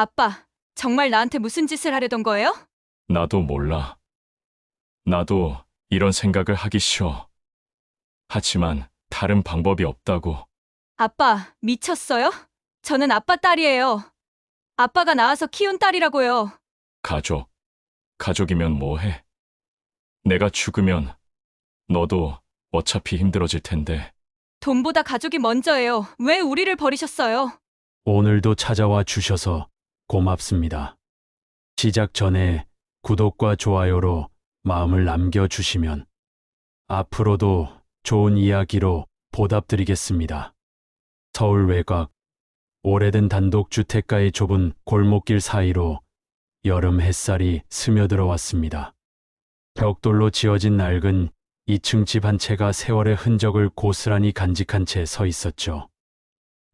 아빠, 정말 나한테 무슨 짓을 하려던 거예요? 나도 몰라. 나도 이런 생각을 하기 싫어. 하지만 다른 방법이 없다고. 아빠, 미쳤어요? 저는 아빠 딸이에요. 아빠가 낳아서 키운 딸이라고요. 가족이면 뭐해? 내가 죽으면 너도 어차피 힘들어질 텐데. 돈보다 가족이 먼저예요. 왜 우리를 버리셨어요? 오늘도 찾아와 주셔서 고맙습니다. 시작 전에 구독과 좋아요로 마음을 남겨주시면 앞으로도 좋은 이야기로 보답드리겠습니다. 서울 외곽, 오래된 단독주택가의 좁은 골목길 사이로 여름 햇살이 스며들어 왔습니다. 벽돌로 지어진 낡은 2층 집 한 채가 세월의 흔적을 고스란히 간직한 채 서 있었죠.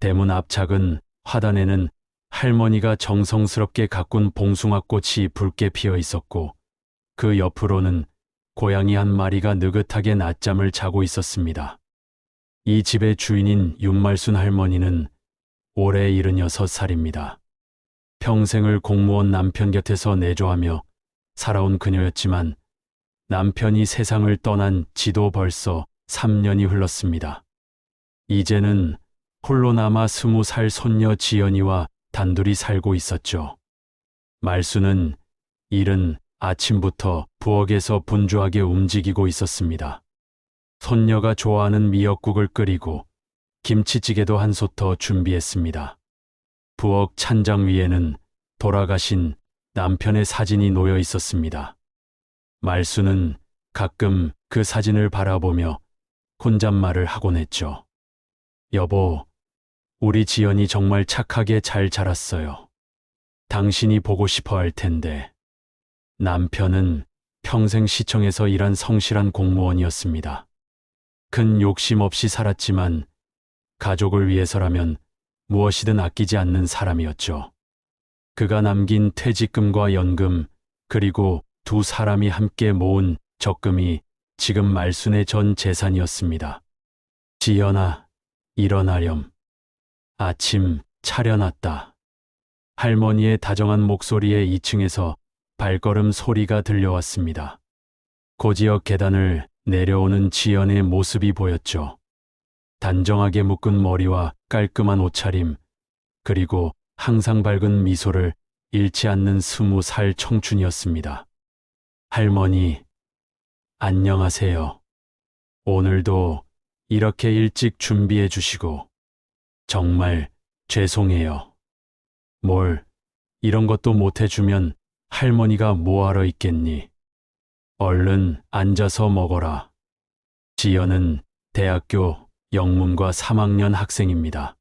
대문 앞 작은 화단에는 할머니가 정성스럽게 가꾼 봉숭아꽃이 붉게 피어 있었고 그 옆으로는 고양이 한 마리가 느긋하게 낮잠을 자고 있었습니다. 이 집의 주인인 윤말순 할머니는 올해 76살입니다. 평생을 공무원 남편 곁에서 내조하며 살아온 그녀였지만 남편이 세상을 떠난 지도 벌써 3년이 흘렀습니다. 이제는 홀로 남아 20살 손녀 지연이와 단둘이 살고 있었죠. 말수는 이른 아침부터 부엌에서 분주하게 움직이고 있었습니다. 손녀가 좋아하는 미역국을 끓이고 김치찌개도 한 솥 더 준비했습니다. 부엌 찬장 위에는 돌아가신 남편의 사진이 놓여 있었습니다. 말수는 가끔 그 사진을 바라보며 혼잣말을 하곤 했죠. 여보, 우리 지연이 정말 착하게 잘 자랐어요. 당신이 보고 싶어 할 텐데. 남편은 평생 시청에서 일한 성실한 공무원이었습니다. 큰 욕심 없이 살았지만 가족을 위해서라면 무엇이든 아끼지 않는 사람이었죠. 그가 남긴 퇴직금과 연금, 그리고 두 사람이 함께 모은 적금이 지금 말순의 전 재산이었습니다. 지연아, 일어나렴. 아침 차려놨다. 할머니의 다정한 목소리에 2층에서 발걸음 소리가 들려왔습니다. 고지역 계단을 내려오는 지연의 모습이 보였죠. 단정하게 묶은 머리와 깔끔한 옷차림, 그리고 항상 밝은 미소를 잃지 않는 20살 청춘이었습니다. 할머니, 안녕하세요. 오늘도 이렇게 일찍 준비해 주시고 정말 죄송해요. 이런 것도 못 해주면 할머니가 뭐하러 있겠니? 얼른 앉아서 먹어라. 지연은 대학교 영문과 3학년 학생입니다.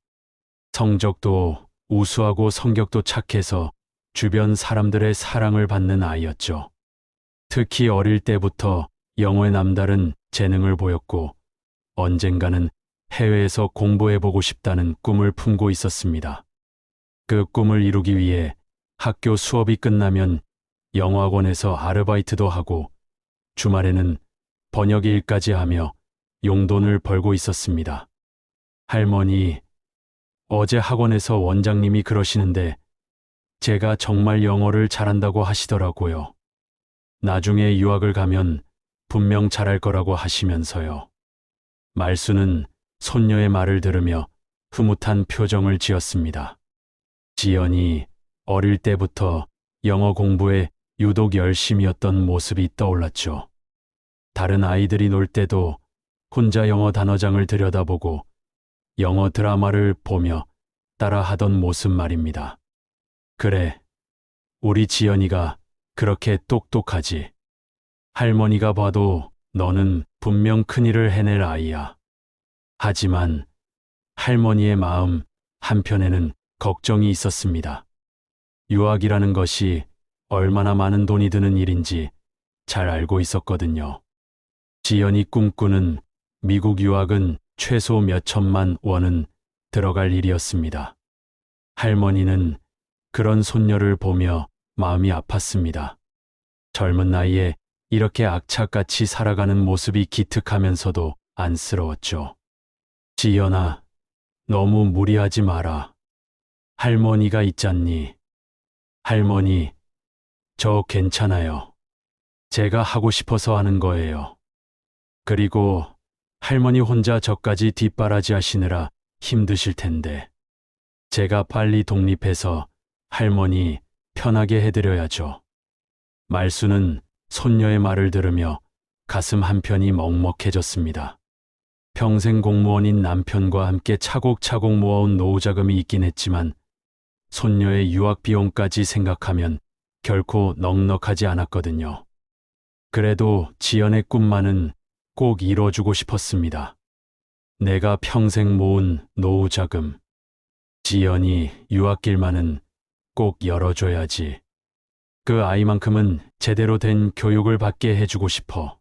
성적도 우수하고 성격도 착해서 주변 사람들의 사랑을 받는 아이였죠. 특히 어릴 때부터 영어에 남다른 재능을 보였고 언젠가는 해외에서 공부해보고 싶다는 꿈을 품고 있었습니다. 그 꿈을 이루기 위해 학교 수업이 끝나면 영어학원에서 아르바이트도 하고 주말에는 번역 일까지 하며 용돈을 벌고 있었습니다. 할머니, 어제 학원에서 원장님이 그러시는데 제가 정말 영어를 잘한다고 하시더라고요. 나중에 유학을 가면 분명 잘할 거라고 하시면서요. 말수는 손녀의 말을 들으며 흐뭇한 표정을 지었습니다. 지연이 어릴 때부터 영어 공부에 유독 열심이었던 모습이 떠올랐죠. 다른 아이들이 놀 때도 혼자 영어 단어장을 들여다보고 영어 드라마를 보며 따라하던 모습 말입니다. 그래, 우리 지연이가 그렇게 똑똑하지. 할머니가 봐도 너는 분명 큰일을 해낼 아이야. 하지만 할머니의 마음 한편에는 걱정이 있었습니다. 유학이라는 것이 얼마나 많은 돈이 드는 일인지 잘 알고 있었거든요. 지연이 꿈꾸는 미국 유학은 최소 몇 천만 원은 들어갈 일이었습니다. 할머니는 그런 손녀를 보며 마음이 아팠습니다. 젊은 나이에 이렇게 악착같이 살아가는 모습이 기특하면서도 안쓰러웠죠. 지연아, 너무 무리하지 마라. 할머니가 있잖니. 할머니, 저 괜찮아요. 제가 하고 싶어서 하는 거예요. 그리고 할머니 혼자 저까지 뒷바라지 하시느라 힘드실 텐데. 제가 빨리 독립해서 할머니 편하게 해드려야죠. 말수는 손녀의 말을 들으며 가슴 한편이 먹먹해졌습니다. 평생 공무원인 남편과 함께 차곡차곡 모아온 노후자금이 있긴 했지만 손녀의 유학 비용까지 생각하면 결코 넉넉하지 않았거든요. 그래도 지연의 꿈만은 꼭 이뤄주고 싶었습니다. 내가 평생 모은 노후자금, 지연이 유학길만은 꼭 열어줘야지. 그 아이만큼은 제대로 된 교육을 받게 해주고 싶어.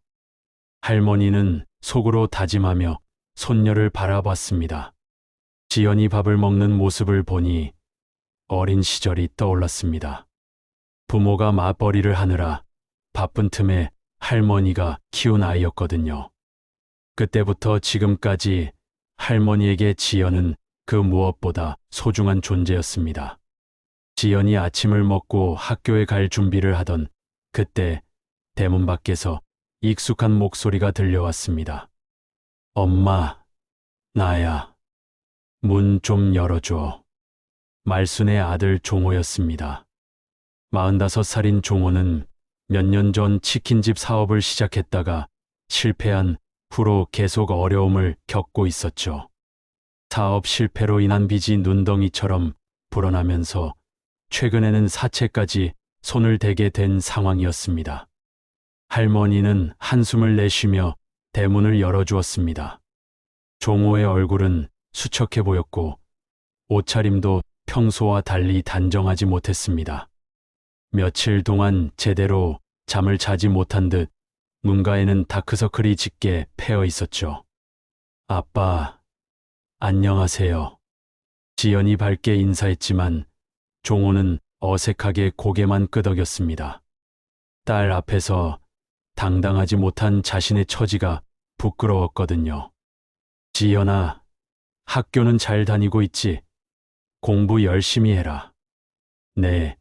할머니는 속으로 다짐하며 손녀를 바라봤습니다. 지연이 밥을 먹는 모습을 보니 어린 시절이 떠올랐습니다. 부모가 맞벌이를 하느라 바쁜 틈에 할머니가 키운 아이였거든요. 그때부터 지금까지 할머니에게 지연은 그 무엇보다 소중한 존재였습니다. 지연이 아침을 먹고 학교에 갈 준비를 하던 그때 대문 밖에서 익숙한 목소리가 들려왔습니다. 엄마, 나야. 문 좀 열어줘. 말순의 아들 종호였습니다. 45살인 종호는 몇 년 전 치킨집 사업을 시작했다가 실패한 후로 계속 어려움을 겪고 있었죠. 사업 실패로 인한 빚이 눈덩이처럼 불어나면서 최근에는 사채까지 손을 대게 된 상황이었습니다. 할머니는 한숨을 내쉬며 대문을 열어주었습니다. 종호의 얼굴은 수척해 보였고 옷차림도 평소와 달리 단정하지 못했습니다. 며칠 동안 제대로 잠을 자지 못한 듯 눈가에는 다크서클이 짙게 패어 있었죠. 아빠, 안녕하세요. 지연이 밝게 인사했지만 종호는 어색하게 고개만 끄덕였습니다. 딸 앞에서 당당하지 못한 자신의 처지가 부끄러웠거든요. 지연아, 학교는 잘 다니고 있지? 공부 열심히 해라. 네,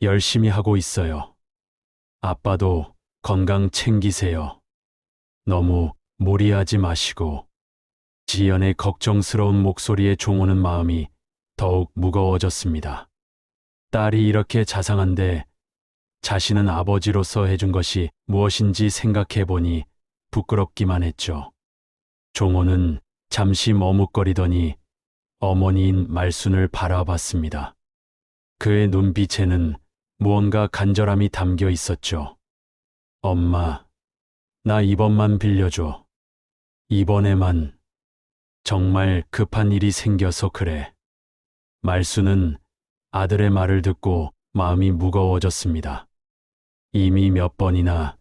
열심히 하고 있어요. 아빠도 건강 챙기세요. 너무 무리하지 마시고. 지연의 걱정스러운 목소리에 종호는 마음이 더욱 무거워졌습니다. 딸이 이렇게 자상한데 자신은 아버지로서 해준 것이 무엇인지 생각해 보니 부끄럽기만 했죠. 종호는 잠시 머뭇거리더니 어머니인 말순을 바라봤습니다. 그의 눈빛에는 무언가 간절함이 담겨 있었죠. 엄마, 나 이번만 빌려줘. 이번에만. 정말 급한 일이 생겨서 그래. 말순은 아들의 말을 듣고 마음이 무거워졌습니다. 이미 몇 번이나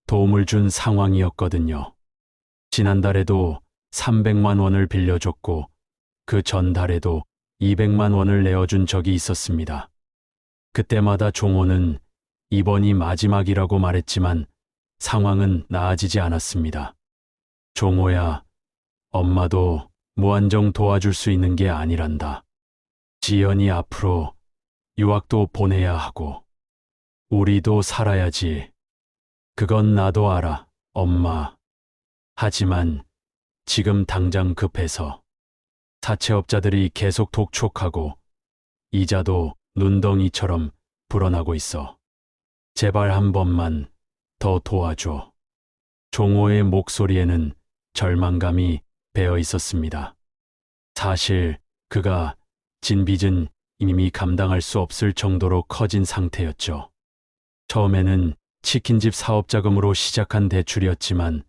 도움을 준 상황이었거든요. 지난달에도 300만 원을 빌려줬고 그 전달에도 200만 원을 내어준 적이 있었습니다. 그때마다 종호는 이번이 마지막이라고 말했지만 상황은 나아지지 않았습니다. 종호야, 엄마도 무한정 도와줄 수 있는 게 아니란다. 지연이 앞으로 유학도 보내야 하고 우리도 살아야지. 그건 나도 알아, 엄마. 하지만 지금 당장 급해서 사채업자들이 계속 독촉하고 이자도 눈덩이처럼 불어나고 있어. 제발 한 번만 더 도와줘. 종호의 목소리에는 절망감이 배어 있었습니다. 사실 그가 진 빚은 이미 감당할 수 없을 정도로 커진 상태였죠. 처음에는 치킨집 사업 자금으로 시작한 대출이었지만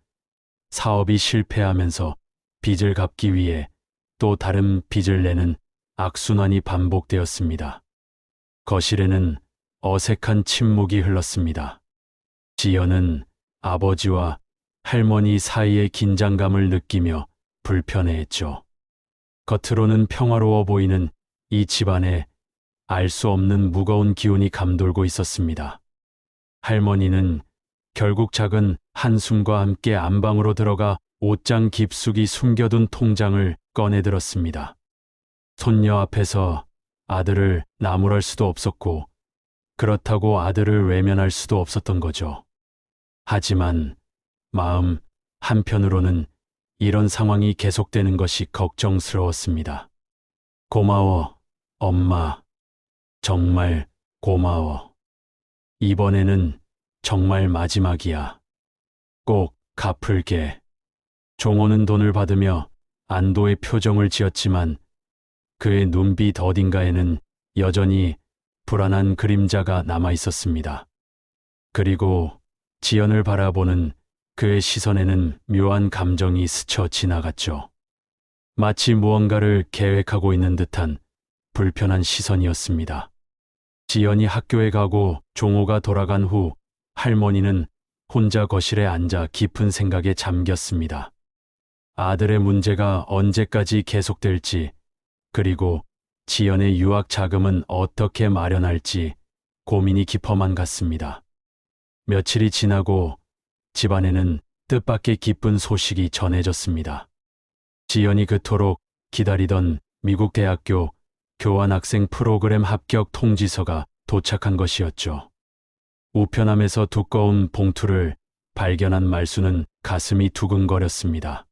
사업이 실패하면서 빚을 갚기 위해 또 다른 빚을 내는 악순환이 반복되었습니다. 거실에는 어색한 침묵이 흘렀습니다. 지연은 아버지와 할머니 사이의 긴장감을 느끼며 불편해했죠. 겉으로는 평화로워 보이는 이 집안에 알 수 없는 무거운 기운이 감돌고 있었습니다. 할머니는 결국 작은 한숨과 함께 안방으로 들어가 옷장 깊숙이 숨겨둔 통장을 꺼내들었습니다. 손녀 앞에서 아들을 나무랄 수도 없었고 그렇다고 아들을 외면할 수도 없었던 거죠. 하지만 마음 한편으로는 이런 상황이 계속되는 것이 걱정스러웠습니다. 고마워, 엄마. 정말 고마워. 이번에는 정말 마지막이야. 꼭 갚을게. 종호는 돈을 받으며 안도의 표정을 지었지만 그의 눈빛 어딘가에는 여전히 불안한 그림자가 남아 있었습니다. 그리고 지연을 바라보는 그의 시선에는 묘한 감정이 스쳐 지나갔죠. 마치 무언가를 계획하고 있는 듯한 불편한 시선이었습니다. 지연이 학교에 가고 종호가 돌아간 후 할머니는 혼자 거실에 앉아 깊은 생각에 잠겼습니다. 아들의 문제가 언제까지 계속될지, 그리고 지연의 유학 자금은 어떻게 마련할지 고민이 깊어만 갔습니다. 며칠이 지나고 집안에는 뜻밖의 기쁜 소식이 전해졌습니다. 지연이 그토록 기다리던 미국 대학교 교환학생 프로그램 합격 통지서가 도착한 것이었죠. 우편함에서 두꺼운 봉투를 발견한 말수는 가슴이 두근거렸습니다.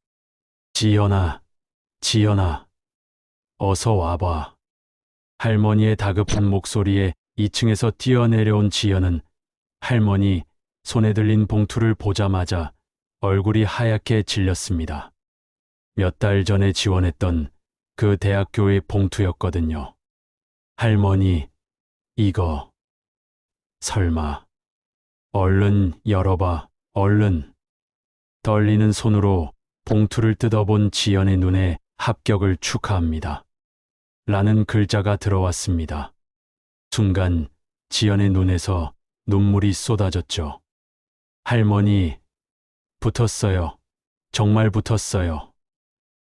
지연아, 지연아, 어서 와봐. 할머니의 다급한 목소리에 2층에서 뛰어내려온 지연은 할머니 손에 들린 봉투를 보자마자 얼굴이 하얗게 질렸습니다. 몇 달 전에 지원했던 그 대학교의 봉투였거든요. 할머니, 이거 설마. 얼른 열어봐, 얼른. 떨리는 손으로 봉투를 뜯어본 지연의 눈에 합격을 축하합니다. 라는 글자가 들어왔습니다. 순간 지연의 눈에서 눈물이 쏟아졌죠. 할머니, 붙었어요. 정말 붙었어요.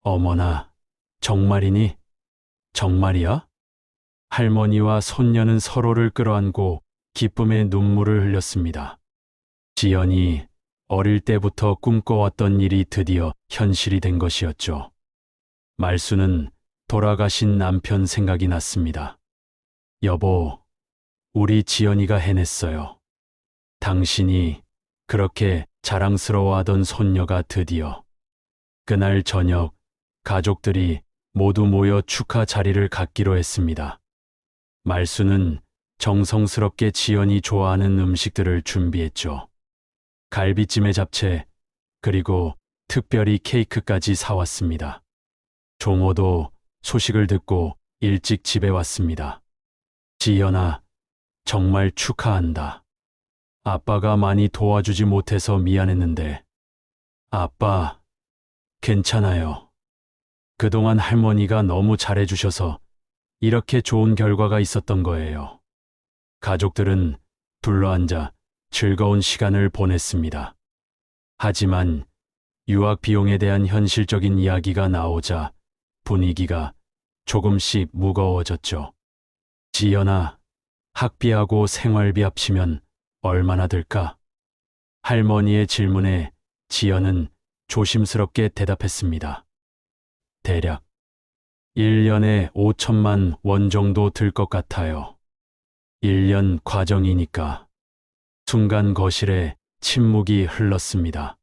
어머나, 정말이니? 정말이야? 할머니와 손녀는 서로를 끌어안고 기쁨의 눈물을 흘렸습니다. 지연이 어릴 때부터 꿈꿔왔던 일이 드디어 현실이 된 것이었죠. 말수는 돌아가신 남편 생각이 났습니다. 여보, 우리 지연이가 해냈어요. 당신이 그렇게 자랑스러워하던 손녀가 드디어. 그날 저녁 가족들이 모두 모여 축하 자리를 갖기로 했습니다. 말수는 정성스럽게 지연이 좋아하는 음식들을 준비했죠. 갈비찜에 잡채, 그리고 특별히 케이크까지 사왔습니다. 종호도 소식을 듣고 일찍 집에 왔습니다. 지연아, 정말 축하한다. 아빠가 많이 도와주지 못해서 미안했는데. 아빠, 괜찮아요. 그동안 할머니가 너무 잘해주셔서 이렇게 좋은 결과가 있었던 거예요. 가족들은 둘러앉아 즐거운 시간을 보냈습니다. 하지만 유학 비용에 대한 현실적인 이야기가 나오자 분위기가 조금씩 무거워졌죠. 지연아, 학비하고 생활비 합치면 얼마나 들까? 할머니의 질문에 지연은 조심스럽게 대답했습니다. 대략 1년에 5천만 원 정도 들 것 같아요. 1년 과정이니까. 순간 거실에 침묵이 흘렀습니다.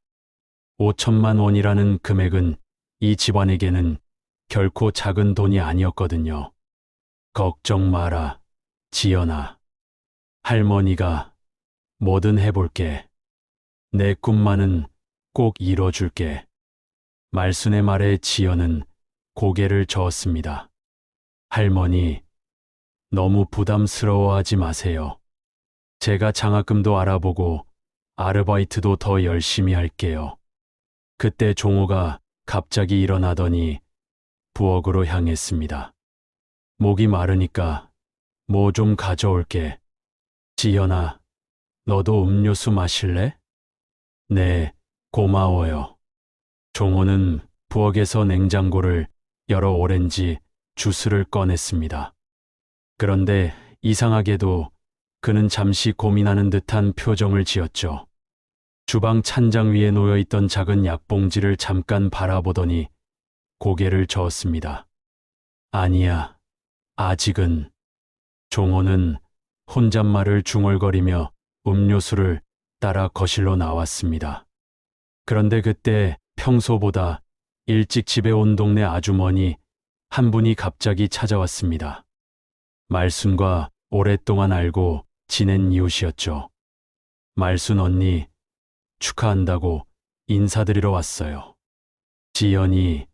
5천만 원이라는 금액은 이 집안에게는 결코 작은 돈이 아니었거든요. 걱정 마라, 지연아. 할머니가 뭐든 해볼게. 내 꿈만은 꼭 이뤄줄게. 말순의 말에 지연은 고개를 저었습니다. 할머니, 너무 부담스러워하지 마세요. 제가 장학금도 알아보고 아르바이트도 더 열심히 할게요. 그때 종호가 갑자기 일어나더니 부엌으로 향했습니다. 목이 마르니까 뭐 좀 가져올게. 지연아, 너도 음료수 마실래? 네, 고마워요. 종호는 부엌에서 냉장고를 열어 오렌지 주스를 꺼냈습니다. 그런데 이상하게도 그는 잠시 고민하는 듯한 표정을 지었죠. 주방 찬장 위에 놓여있던 작은 약봉지를 잠깐 바라보더니 고개를 저었습니다. 아니야, 아직은. 종호는 혼잣말을 중얼거리며 음료수를 따라 거실로 나왔습니다. 그런데 그때 평소보다 일찍 집에 온 동네 아주머니 한 분이 갑자기 찾아왔습니다. 말순과 오랫동안 알고 지낸 이웃이었죠. 말순 언니 축하한다고 인사드리러 왔어요. 지연이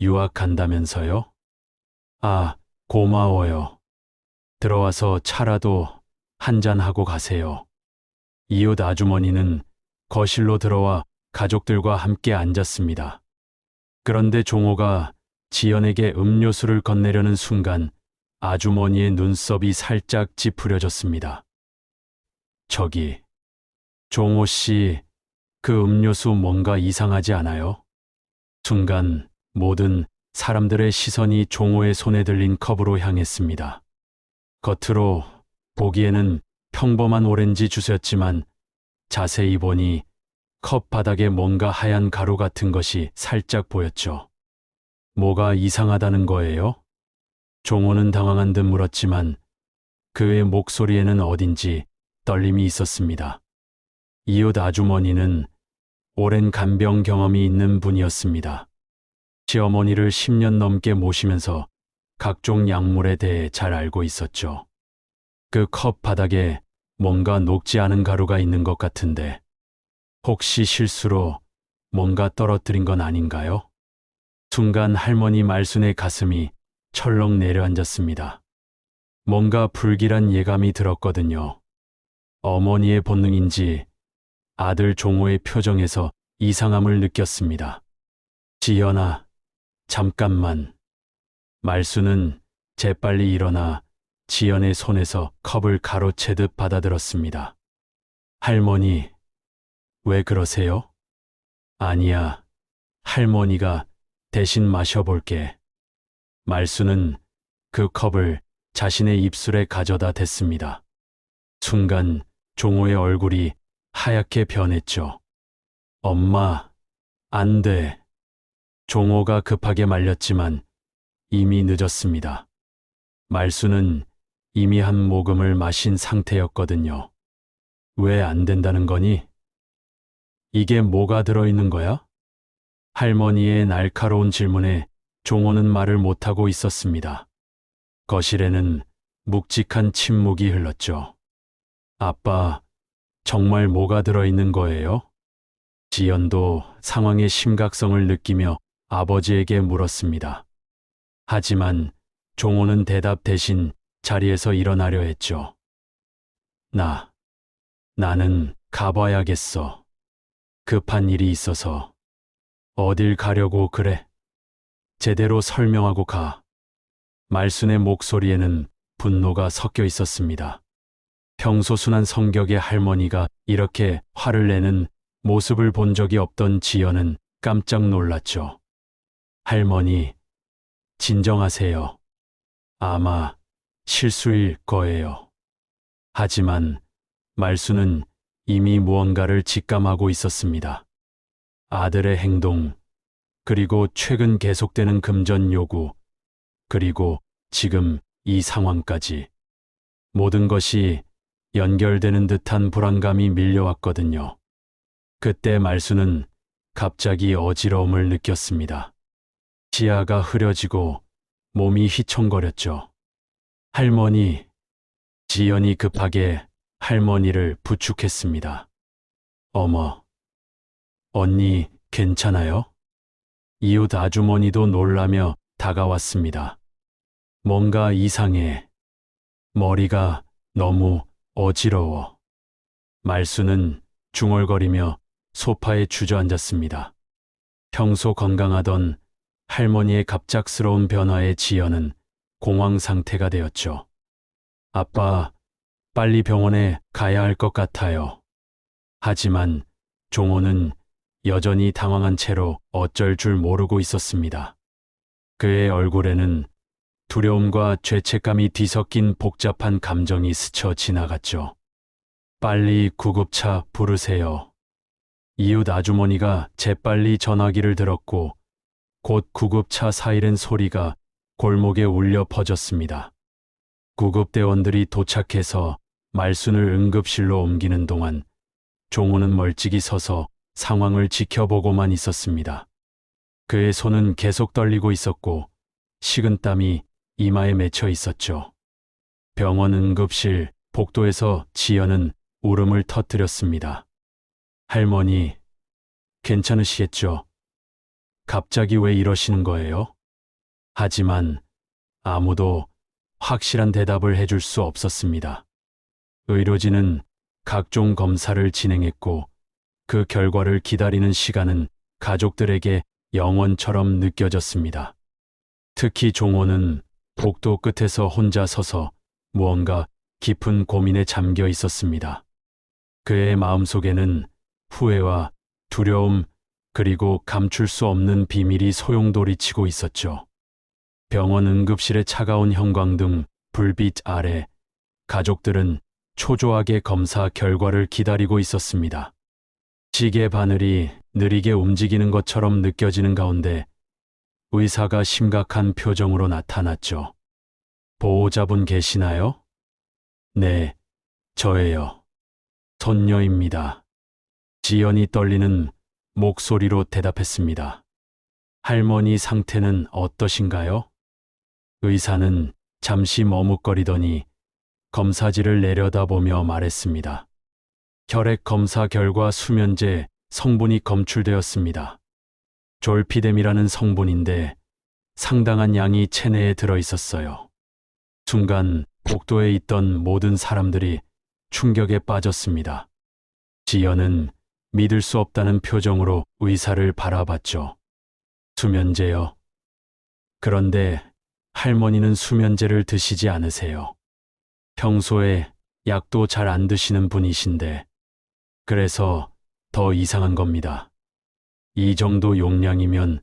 유학 간다면서요? 아, 고마워요. 들어와서 차라도 한잔하고 가세요. 이웃 아주머니는 거실로 들어와 가족들과 함께 앉았습니다. 그런데 종호가 지연에게 음료수를 건네려는 순간 아주머니의 눈썹이 살짝 찌푸려졌습니다. 저기, 종호 씨, 그 음료수 뭔가 이상하지 않아요? 순간 모든 사람들의 시선이 종호의 손에 들린 컵으로 향했습니다. 겉으로 보기에는 평범한 오렌지 주스였지만 자세히 보니 컵 바닥에 뭔가 하얀 가루 같은 것이 살짝 보였죠. 뭐가 이상하다는 거예요? 종호는 당황한 듯 물었지만 그의 목소리에는 어딘지 떨림이 있었습니다. 이웃 아주머니는 오랜 간병 경험이 있는 분이었습니다. 시어머니를 10년 넘게 모시면서 각종 약물에 대해 잘 알고 있었죠. 그 컵 바닥에 뭔가 녹지 않은 가루가 있는 것 같은데 혹시 실수로 뭔가 떨어뜨린 건 아닌가요? 순간 할머니 말순의 가슴이 철렁 내려앉았습니다. 뭔가 불길한 예감이 들었거든요. 어머니의 본능인지 아들 종호의 표정에서 이상함을 느꼈습니다. 지연아, 잠깐만. 말순은 재빨리 일어나 지연의 손에서 컵을 가로채듯 받아들었습니다. 할머니, 왜 그러세요? 아니야, 할머니가 대신 마셔볼게. 말순은 그 컵을 자신의 입술에 가져다 댔습니다. 순간 종호의 얼굴이 하얗게 변했죠. 엄마, 안 돼. 종호가 급하게 말렸지만 이미 늦었습니다. 말순은 이미 한 모금을 마신 상태였거든요. 왜 안 된다는 거니? 이게 뭐가 들어있는 거야? 할머니의 날카로운 질문에 종호는 말을 못하고 있었습니다. 거실에는 묵직한 침묵이 흘렀죠. 아빠, 정말 뭐가 들어있는 거예요? 지연도 상황의 심각성을 느끼며 아버지에게 물었습니다. 하지만 종호는 대답 대신 자리에서 일어나려 했죠. 나는 가봐야겠어. 급한 일이 있어서. 어딜 가려고 그래? 제대로 설명하고 가. 말순의 목소리에는 분노가 섞여 있었습니다. 평소 순한 성격의 할머니가 이렇게 화를 내는 모습을 본 적이 없던 지연은 깜짝 놀랐죠. 할머니, 진정하세요. 아마 실수일 거예요. 하지만 말순은 이미 무언가를 직감하고 있었습니다. 아들의 행동, 그리고 최근 계속되는 금전 요구, 그리고 지금 이 상황까지 모든 것이 연결되는 듯한 불안감이 밀려왔거든요. 그때 말순은 갑자기 어지러움을 느꼈습니다. 시야가 흐려지고 몸이 휘청거렸죠. 할머니, 지연이 급하게 할머니를 부축했습니다. 어머, 언니 괜찮아요? 이웃 아주머니도 놀라며 다가왔습니다. 뭔가 이상해. 머리가 너무 어지러워. 말순은 중얼거리며 소파에 주저앉았습니다. 평소 건강하던 할머니의 갑작스러운 변화에 지연은 공황 상태가 되었죠. 아빠, 빨리 병원에 가야 할 것 같아요. 하지만 종호는 여전히 당황한 채로 어쩔 줄 모르고 있었습니다. 그의 얼굴에는 두려움과 죄책감이 뒤섞인 복잡한 감정이 스쳐 지나갔죠. 빨리 구급차 부르세요. 이웃 아주머니가 재빨리 전화기를 들었고 곧 구급차 사이렌 소리가 골목에 울려 퍼졌습니다. 구급대원들이 도착해서 말순을 응급실로 옮기는 동안 종호는 멀찍이 서서 상황을 지켜보고만 있었습니다. 그의 손은 계속 떨리고 있었고 식은땀이 이마에 맺혀 있었죠. 병원 응급실 복도에서 지연은 울음을 터뜨렸습니다. 할머니, 괜찮으시겠죠? 갑자기 왜 이러시는 거예요? 하지만 아무도 확실한 대답을 해줄 수 없었습니다. 의료진은 각종 검사를 진행했고 그 결과를 기다리는 시간은 가족들에게 영원처럼 느껴졌습니다. 특히 종호는 복도 끝에서 혼자 서서 무언가 깊은 고민에 잠겨 있었습니다. 그의 마음속에는 후회와 두려움 그리고 감출 수 없는 비밀이 소용돌이치고 있었죠. 병원 응급실의 차가운 형광등 불빛 아래 가족들은 초조하게 검사 결과를 기다리고 있었습니다. 시계 바늘이 느리게 움직이는 것처럼 느껴지는 가운데 의사가 심각한 표정으로 나타났죠. 보호자분 계시나요? 네, 저예요. 손녀입니다. 지연이 떨리는 목소리로 대답했습니다. 할머니 상태는 어떠신가요? 의사는 잠시 머뭇거리더니 검사지를 내려다보며 말했습니다. 혈액 검사 결과 수면제 성분이 검출되었습니다. 졸피뎀이라는 성분인데 상당한 양이 체내에 들어 있었어요. 순간 복도에 있던 모든 사람들이 충격에 빠졌습니다. 지연은 믿을 수 없다는 표정으로 의사를 바라봤죠. 수면제요. 그런데 할머니는 수면제를 드시지 않으세요. 평소에 약도 잘 안 드시는 분이신데 그래서 더 이상한 겁니다. 이 정도 용량이면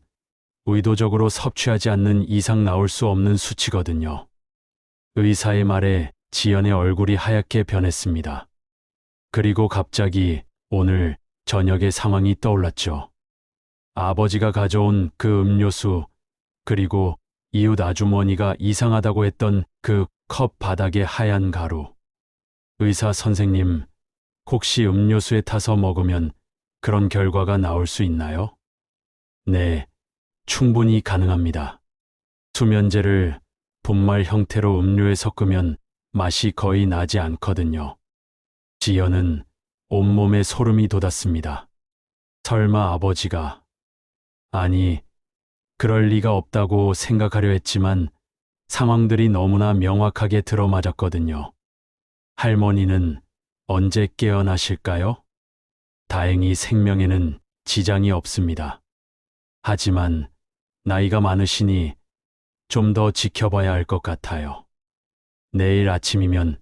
의도적으로 섭취하지 않는 이상 나올 수 없는 수치거든요. 의사의 말에 지연의 얼굴이 하얗게 변했습니다. 그리고 갑자기 오늘 저녁의 상황이 떠올랐죠. 아버지가 가져온 그 음료수, 그리고 이웃 아주머니가 이상하다고 했던 그 컵 바닥의 하얀 가루. 의사 선생님, 혹시 음료수에 타서 먹으면 그런 결과가 나올 수 있나요? 네, 충분히 가능합니다. 수면제를 분말 형태로 음료에 섞으면 맛이 거의 나지 않거든요. 지연은 온몸에 소름이 돋았습니다. 설마 아버지가... 아니, 그럴 리가 없다고 생각하려 했지만 상황들이 너무나 명확하게 들어맞았거든요. 할머니는 언제 깨어나실까요? 다행히 생명에는 지장이 없습니다. 하지만 나이가 많으시니 좀 더 지켜봐야 할 것 같아요. 내일 아침이면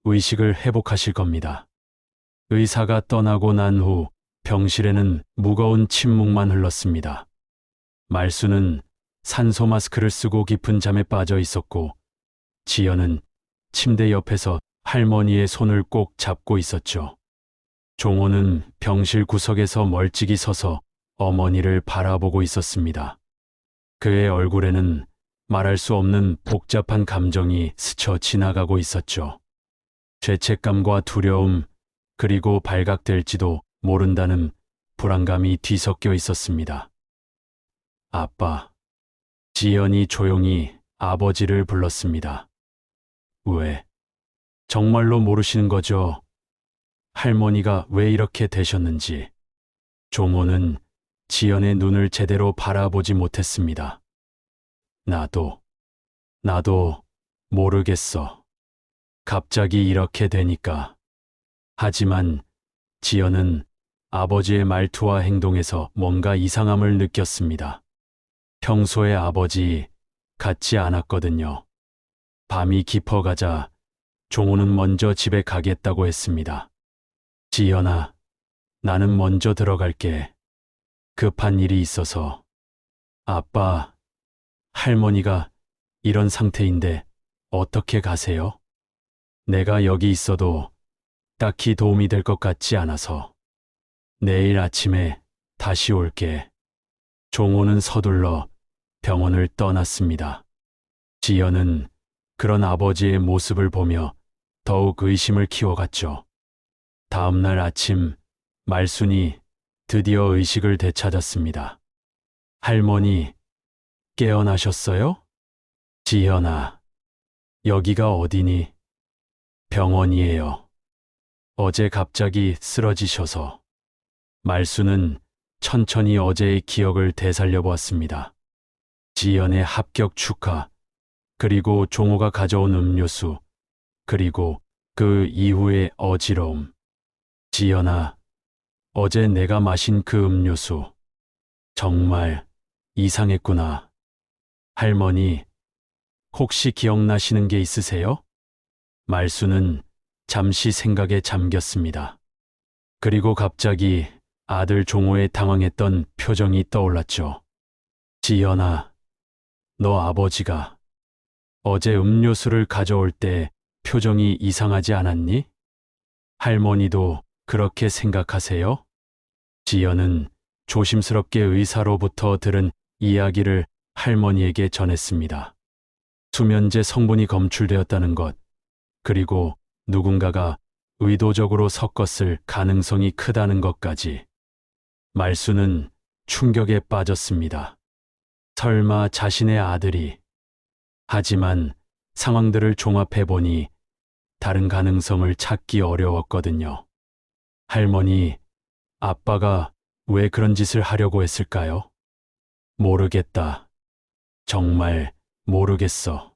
의식을 회복하실 겁니다. 의사가 떠나고 난 후 병실에는 무거운 침묵만 흘렀습니다. 말수는 산소 마스크를 쓰고 깊은 잠에 빠져 있었고 지연은 침대 옆에서 할머니의 손을 꼭 잡고 있었죠. 종호는 병실 구석에서 멀찍이 서서 어머니를 바라보고 있었습니다. 그의 얼굴에는 말할 수 없는 복잡한 감정이 스쳐 지나가고 있었죠. 죄책감과 두려움, 그리고 발각될지도 모른다는 불안감이 뒤섞여 있었습니다. 아빠. 지연이 조용히 아버지를 불렀습니다. 왜? 정말로 모르시는 거죠? 할머니가 왜 이렇게 되셨는지. 종호는 지연의 눈을 제대로 바라보지 못했습니다. 나도 모르겠어. 갑자기 이렇게 되니까. 하지만 지연은 아버지의 말투와 행동에서 뭔가 이상함을 느꼈습니다. 평소에 아버지 같지 않았거든요. 밤이 깊어가자 종호는 먼저 집에 가겠다고 했습니다. 지연아, 나는 먼저 들어갈게. 급한 일이 있어서. 아빠, 할머니가 이런 상태인데 어떻게 가세요? 내가 여기 있어도 딱히 도움이 될 것 같지 않아서. 내일 아침에 다시 올게. 종호는 서둘러 병원을 떠났습니다. 지연은 그런 아버지의 모습을 보며 더욱 의심을 키워갔죠. 다음 날 아침 말순이 드디어 의식을 되찾았습니다. 할머니, 깨어나셨어요? 지연아, 여기가 어디니? 병원이에요. 어제 갑자기 쓰러지셔서. 말순은 천천히 어제의 기억을 되살려 보았습니다. 지연의 합격 축하, 그리고 종호가 가져온 음료수, 그리고 그 이후의 어지러움. 지연아, 어제 내가 마신 그 음료수, 정말 이상했구나. 할머니, 혹시 기억나시는 게 있으세요? 말순은 잠시 생각에 잠겼습니다. 그리고 갑자기 아들 종호의 당황했던 표정이 떠올랐죠. 지연아, 너 아버지가 어제 음료수를 가져올 때 표정이 이상하지 않았니? 할머니도 그렇게 생각하세요? 지연은 조심스럽게 의사로부터 들은 이야기를 할머니에게 전했습니다. 수면제 성분이 검출되었다는 것, 그리고 누군가가 의도적으로 섞었을 가능성이 크다는 것까지. 말순은 충격에 빠졌습니다. 설마 자신의 아들이. 하지만 상황들을 종합해보니 다른 가능성을 찾기 어려웠거든요. 할머니, 아빠가 왜 그런 짓을 하려고 했을까요? 모르겠다. 정말 모르겠어.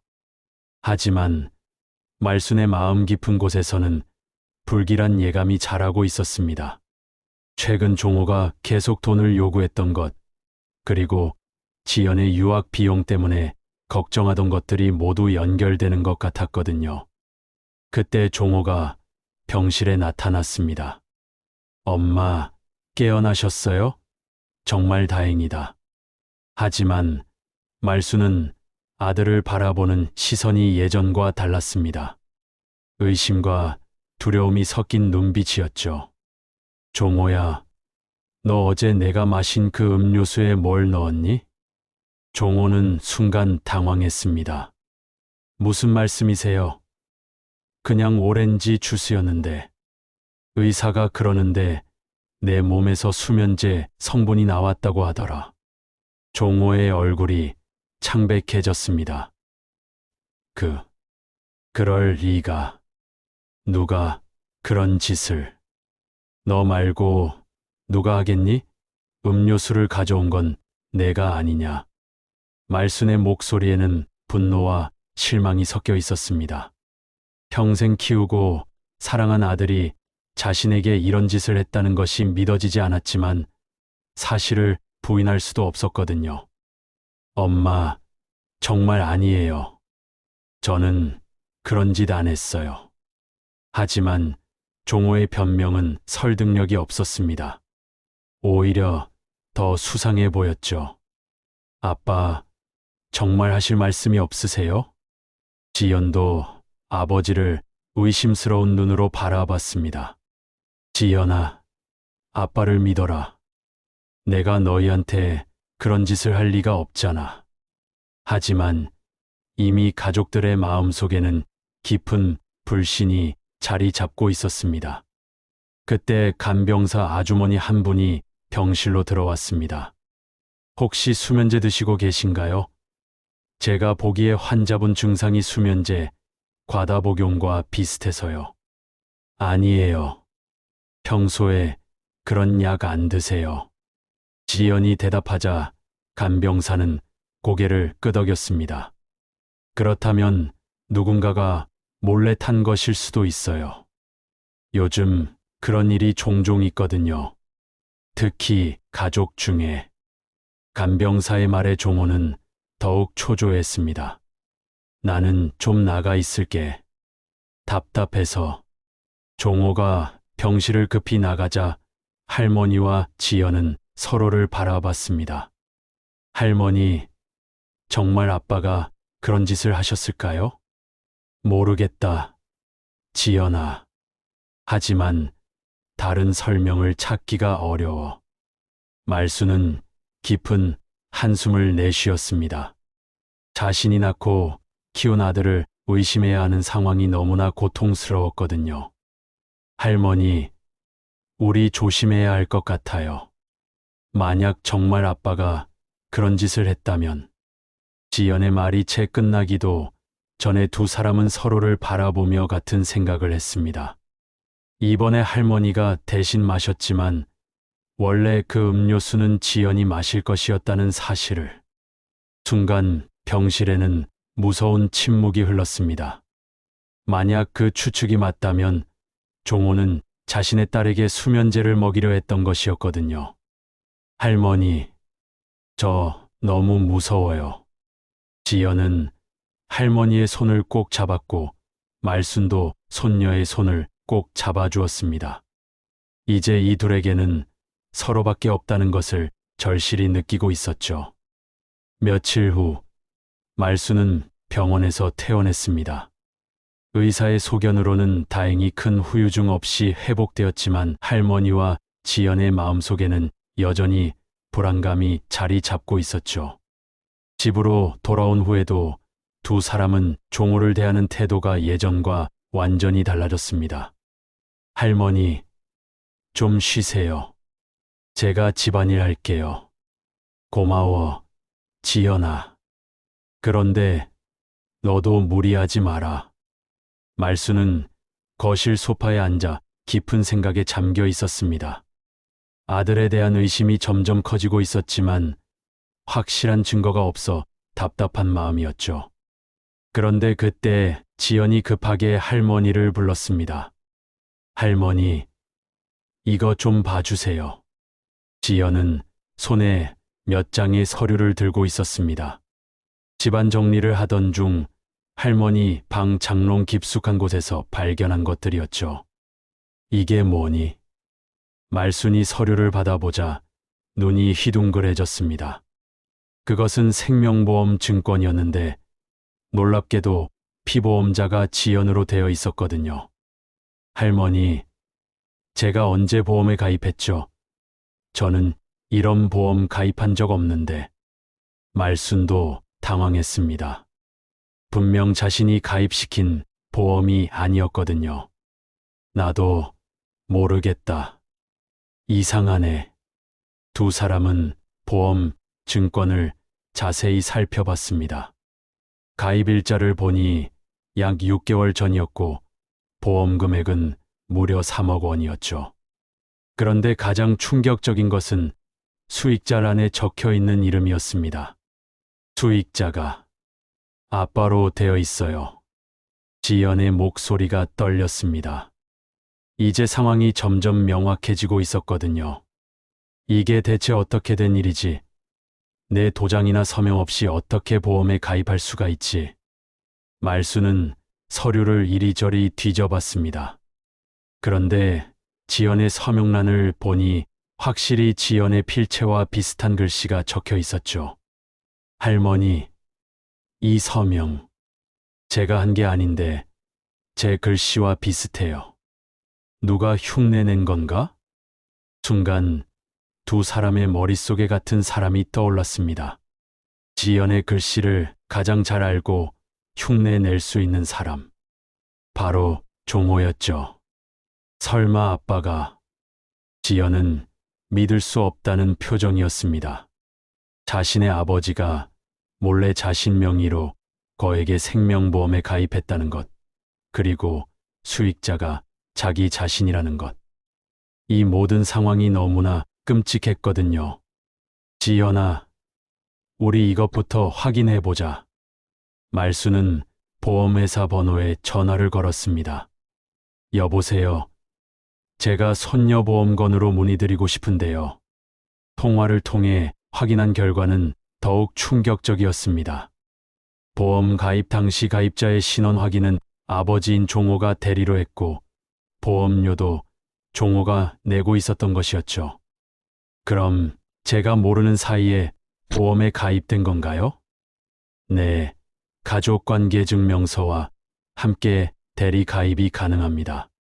하지만 말순의 마음 깊은 곳에서는 불길한 예감이 자라고 있었습니다. 최근 종호가 계속 돈을 요구했던 것, 그리고 지연의 유학 비용 때문에 걱정하던 것들이 모두 연결되는 것 같았거든요. 그때 종호가 병실에 나타났습니다. 엄마, 깨어나셨어요? 정말 다행이다. 하지만 말순은 아들을 바라보는 시선이 예전과 달랐습니다. 의심과 두려움이 섞인 눈빛이었죠. 종호야, 너 어제 내가 마신 그 음료수에 뭘 넣었니? 종호는 순간 당황했습니다. 무슨 말씀이세요? 그냥 오렌지 주스였는데. 의사가 그러는데 내 몸에서 수면제 성분이 나왔다고 하더라. 종호의 얼굴이 창백해졌습니다. 그럴 리가. 누가 그런 짓을. 너 말고 누가 하겠니? 음료수를 가져온 건 내가 아니냐. 말순의 목소리에는 분노와 실망이 섞여 있었습니다. 평생 키우고 사랑한 아들이 자신에게 이런 짓을 했다는 것이 믿어지지 않았지만 사실을 부인할 수도 없었거든요. 엄마, 정말 아니에요. 저는 그런 짓 안 했어요. 하지만 종호의 변명은 설득력이 없었습니다. 오히려 더 수상해 보였죠. 아빠, 정말 하실 말씀이 없으세요? 지연도 아버지를 의심스러운 눈으로 바라봤습니다. 지연아, 아빠를 믿어라. 내가 너희한테 그런 짓을 할 리가 없잖아. 하지만 이미 가족들의 마음속에는 깊은 불신이 자리 잡고 있었습니다. 그때 간병사 아주머니 한 분이 병실로 들어왔습니다. 혹시 수면제 드시고 계신가요? 제가 보기에 환자분 증상이 수면제, 과다 복용과 비슷해서요. 아니에요. 평소에 그런 약 안 드세요. 지연이 대답하자 간병사는 고개를 끄덕였습니다. 그렇다면 누군가가 몰래 탄 것일 수도 있어요. 요즘 그런 일이 종종 있거든요. 특히 가족 중에. 간병사의 말에 종호는 더욱 초조했습니다. 나는 좀 나가 있을게. 답답해서. 종호가 병실을 급히 나가자 할머니와 지연은 서로를 바라봤습니다. 할머니, 정말 아빠가 그런 짓을 하셨을까요? 모르겠다, 지연아. 하지만 다른 설명을 찾기가 어려워. 말순은 깊은 한숨을 내쉬었습니다. 자신이 낳고 키운 아들을 의심해야 하는 상황이 너무나 고통스러웠거든요. 할머니, 우리 조심해야 할 것 같아요. 만약 정말 아빠가 그런 짓을 했다면. 지연의 말이 채 끝나기도 전에 두 사람은 서로를 바라보며 같은 생각을 했습니다. 이번에 할머니가 대신 마셨지만 원래 그 음료수는 지연이 마실 것이었다는 사실을. 순간 병실에는 무서운 침묵이 흘렀습니다. 만약 그 추측이 맞다면 종호는 자신의 딸에게 수면제를 먹이려 했던 것이었거든요. 할머니, 저 너무 무서워요. 지연은 할머니의 손을 꼭 잡았고 말순도 손녀의 손을 꼭 잡아주었습니다. 이제 이 둘에게는 서로밖에 없다는 것을 절실히 느끼고 있었죠. 며칠 후 말순은 병원에서 퇴원했습니다. 의사의 소견으로는 다행히 큰 후유증 없이 회복되었지만 할머니와 지연의 마음속에는 여전히 불안감이 자리 잡고 있었죠. 집으로 돌아온 후에도 두 사람은 종호를 대하는 태도가 예전과 완전히 달라졌습니다. 할머니, 좀 쉬세요. 제가 집안일 할게요. 고마워, 지연아. 그런데 너도 무리하지 마라. 말순은 거실 소파에 앉아 깊은 생각에 잠겨 있었습니다. 아들에 대한 의심이 점점 커지고 있었지만 확실한 증거가 없어 답답한 마음이었죠. 그런데 그때 지연이 급하게 할머니를 불렀습니다. 할머니, 이거 좀 봐주세요. 지연은 손에 몇 장의 서류를 들고 있었습니다. 집안 정리를 하던 중 할머니 방 장롱 깊숙한 곳에서 발견한 것들이었죠. 이게 뭐니? 말순이 서류를 받아보자 눈이 휘둥그레졌습니다. 그것은 생명보험 증권이었는데 놀랍게도 피보험자가 지연으로 되어 있었거든요. 할머니, 제가 언제 보험에 가입했죠? 저는 이런 보험 가입한 적 없는데. 말순도 당황했습니다. 분명 자신이 가입시킨 보험이 아니었거든요. 나도 모르겠다. 이상하네. 두 사람은 보험 증권을 자세히 살펴봤습니다. 가입일자를 보니 약 6개월 전이었고 보험 금액은 무려 3억 원이었죠. 그런데 가장 충격적인 것은 수익자란에 적혀 있는 이름이었습니다. 수익자가 아빠로 되어 있어요. 지연의 목소리가 떨렸습니다. 이제 상황이 점점 명확해지고 있었거든요. 이게 대체 어떻게 된 일이지? 내 도장이나 서명 없이 어떻게 보험에 가입할 수가 있지? 말순은 서류를 이리저리 뒤져봤습니다. 그런데 지연의 서명란을 보니 확실히 지연의 필체와 비슷한 글씨가 적혀 있었죠. 할머니, 이 서명, 제가 한 게 아닌데 제 글씨와 비슷해요. 누가 흉내낸 건가? 순간 두 사람의 머릿속에 같은 사람이 떠올랐습니다. 지연의 글씨를 가장 잘 알고 흉내낼 수 있는 사람. 바로 종호였죠. 설마 아빠가. 지연은 믿을 수 없다는 표정이었습니다. 자신의 아버지가 몰래 자신 명의로 거액의 생명보험에 가입했다는 것, 그리고 수익자가 자기 자신이라는 것. 이 모든 상황이 너무나 끔찍했거든요. 지연아, 우리 이것부터 확인해보자. 말순은 보험회사 번호에 전화를 걸었습니다. 여보세요. 제가 손녀보험건으로 문의드리고 싶은데요. 통화를 통해 확인한 결과는 더욱 충격적이었습니다. 보험 가입 당시 가입자의 신원 확인은 아버지인 종호가 대리로 했고 보험료도 종호가 내고 있었던 것이었죠. 그럼 제가 모르는 사이에 보험에 가입된 건가요? 네, 가족관계증명서와 함께 대리 가입이 가능합니다.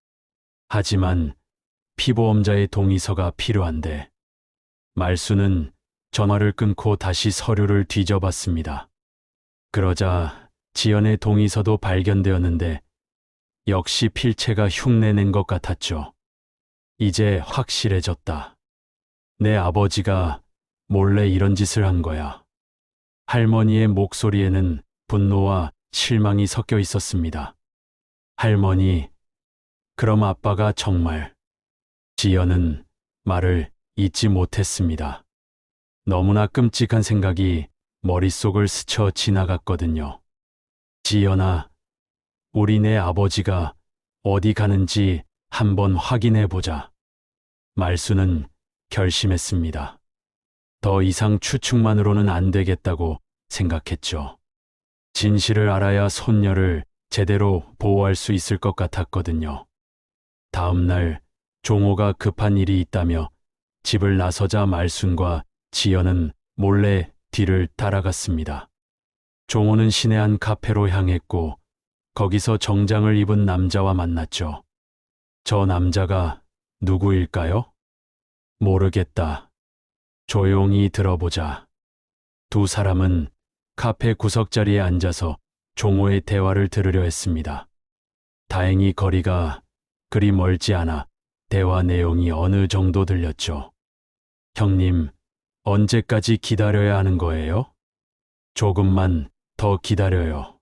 하지만 피보험자의 동의서가 필요한데. 말순은 전화를 끊고 다시 서류를 뒤져봤습니다. 그러자 지연의 동의서도 발견되었는데 역시 필체가 흉내낸 것 같았죠. 이제 확실해졌다. 내 아버지가 몰래 이런 짓을 한 거야. 할머니의 목소리에는 분노와 실망이 섞여 있었습니다. 할머니, 그럼 아빠가 정말... 지연은 말을 잇지 못했습니다. 너무나 끔찍한 생각이 머릿속을 스쳐 지나갔거든요. 지연아, 우리 내 아버지가 어디 가는지 한번 확인해 보자. 말수는 결심했습니다. 더 이상 추측만으로는 안 되겠다고 생각했죠. 진실을 알아야 손녀를 제대로 보호할 수 있을 것 같았거든요. 다음 날 종호가 급한 일이 있다며 집을 나서자 말순과 지연은 몰래 뒤를 따라갔습니다. 종호는 시내 한 카페로 향했고 거기서 정장을 입은 남자와 만났죠. 저 남자가 누구일까요? 모르겠다. 조용히 들어보자. 두 사람은 카페 구석자리에 앉아서 종호의 대화를 들으려 했습니다. 다행히 거리가 그리 멀지 않아 대화 내용이 어느 정도 들렸죠. 형님, 언제까지 기다려야 하는 거예요? 조금만 더 기다려요.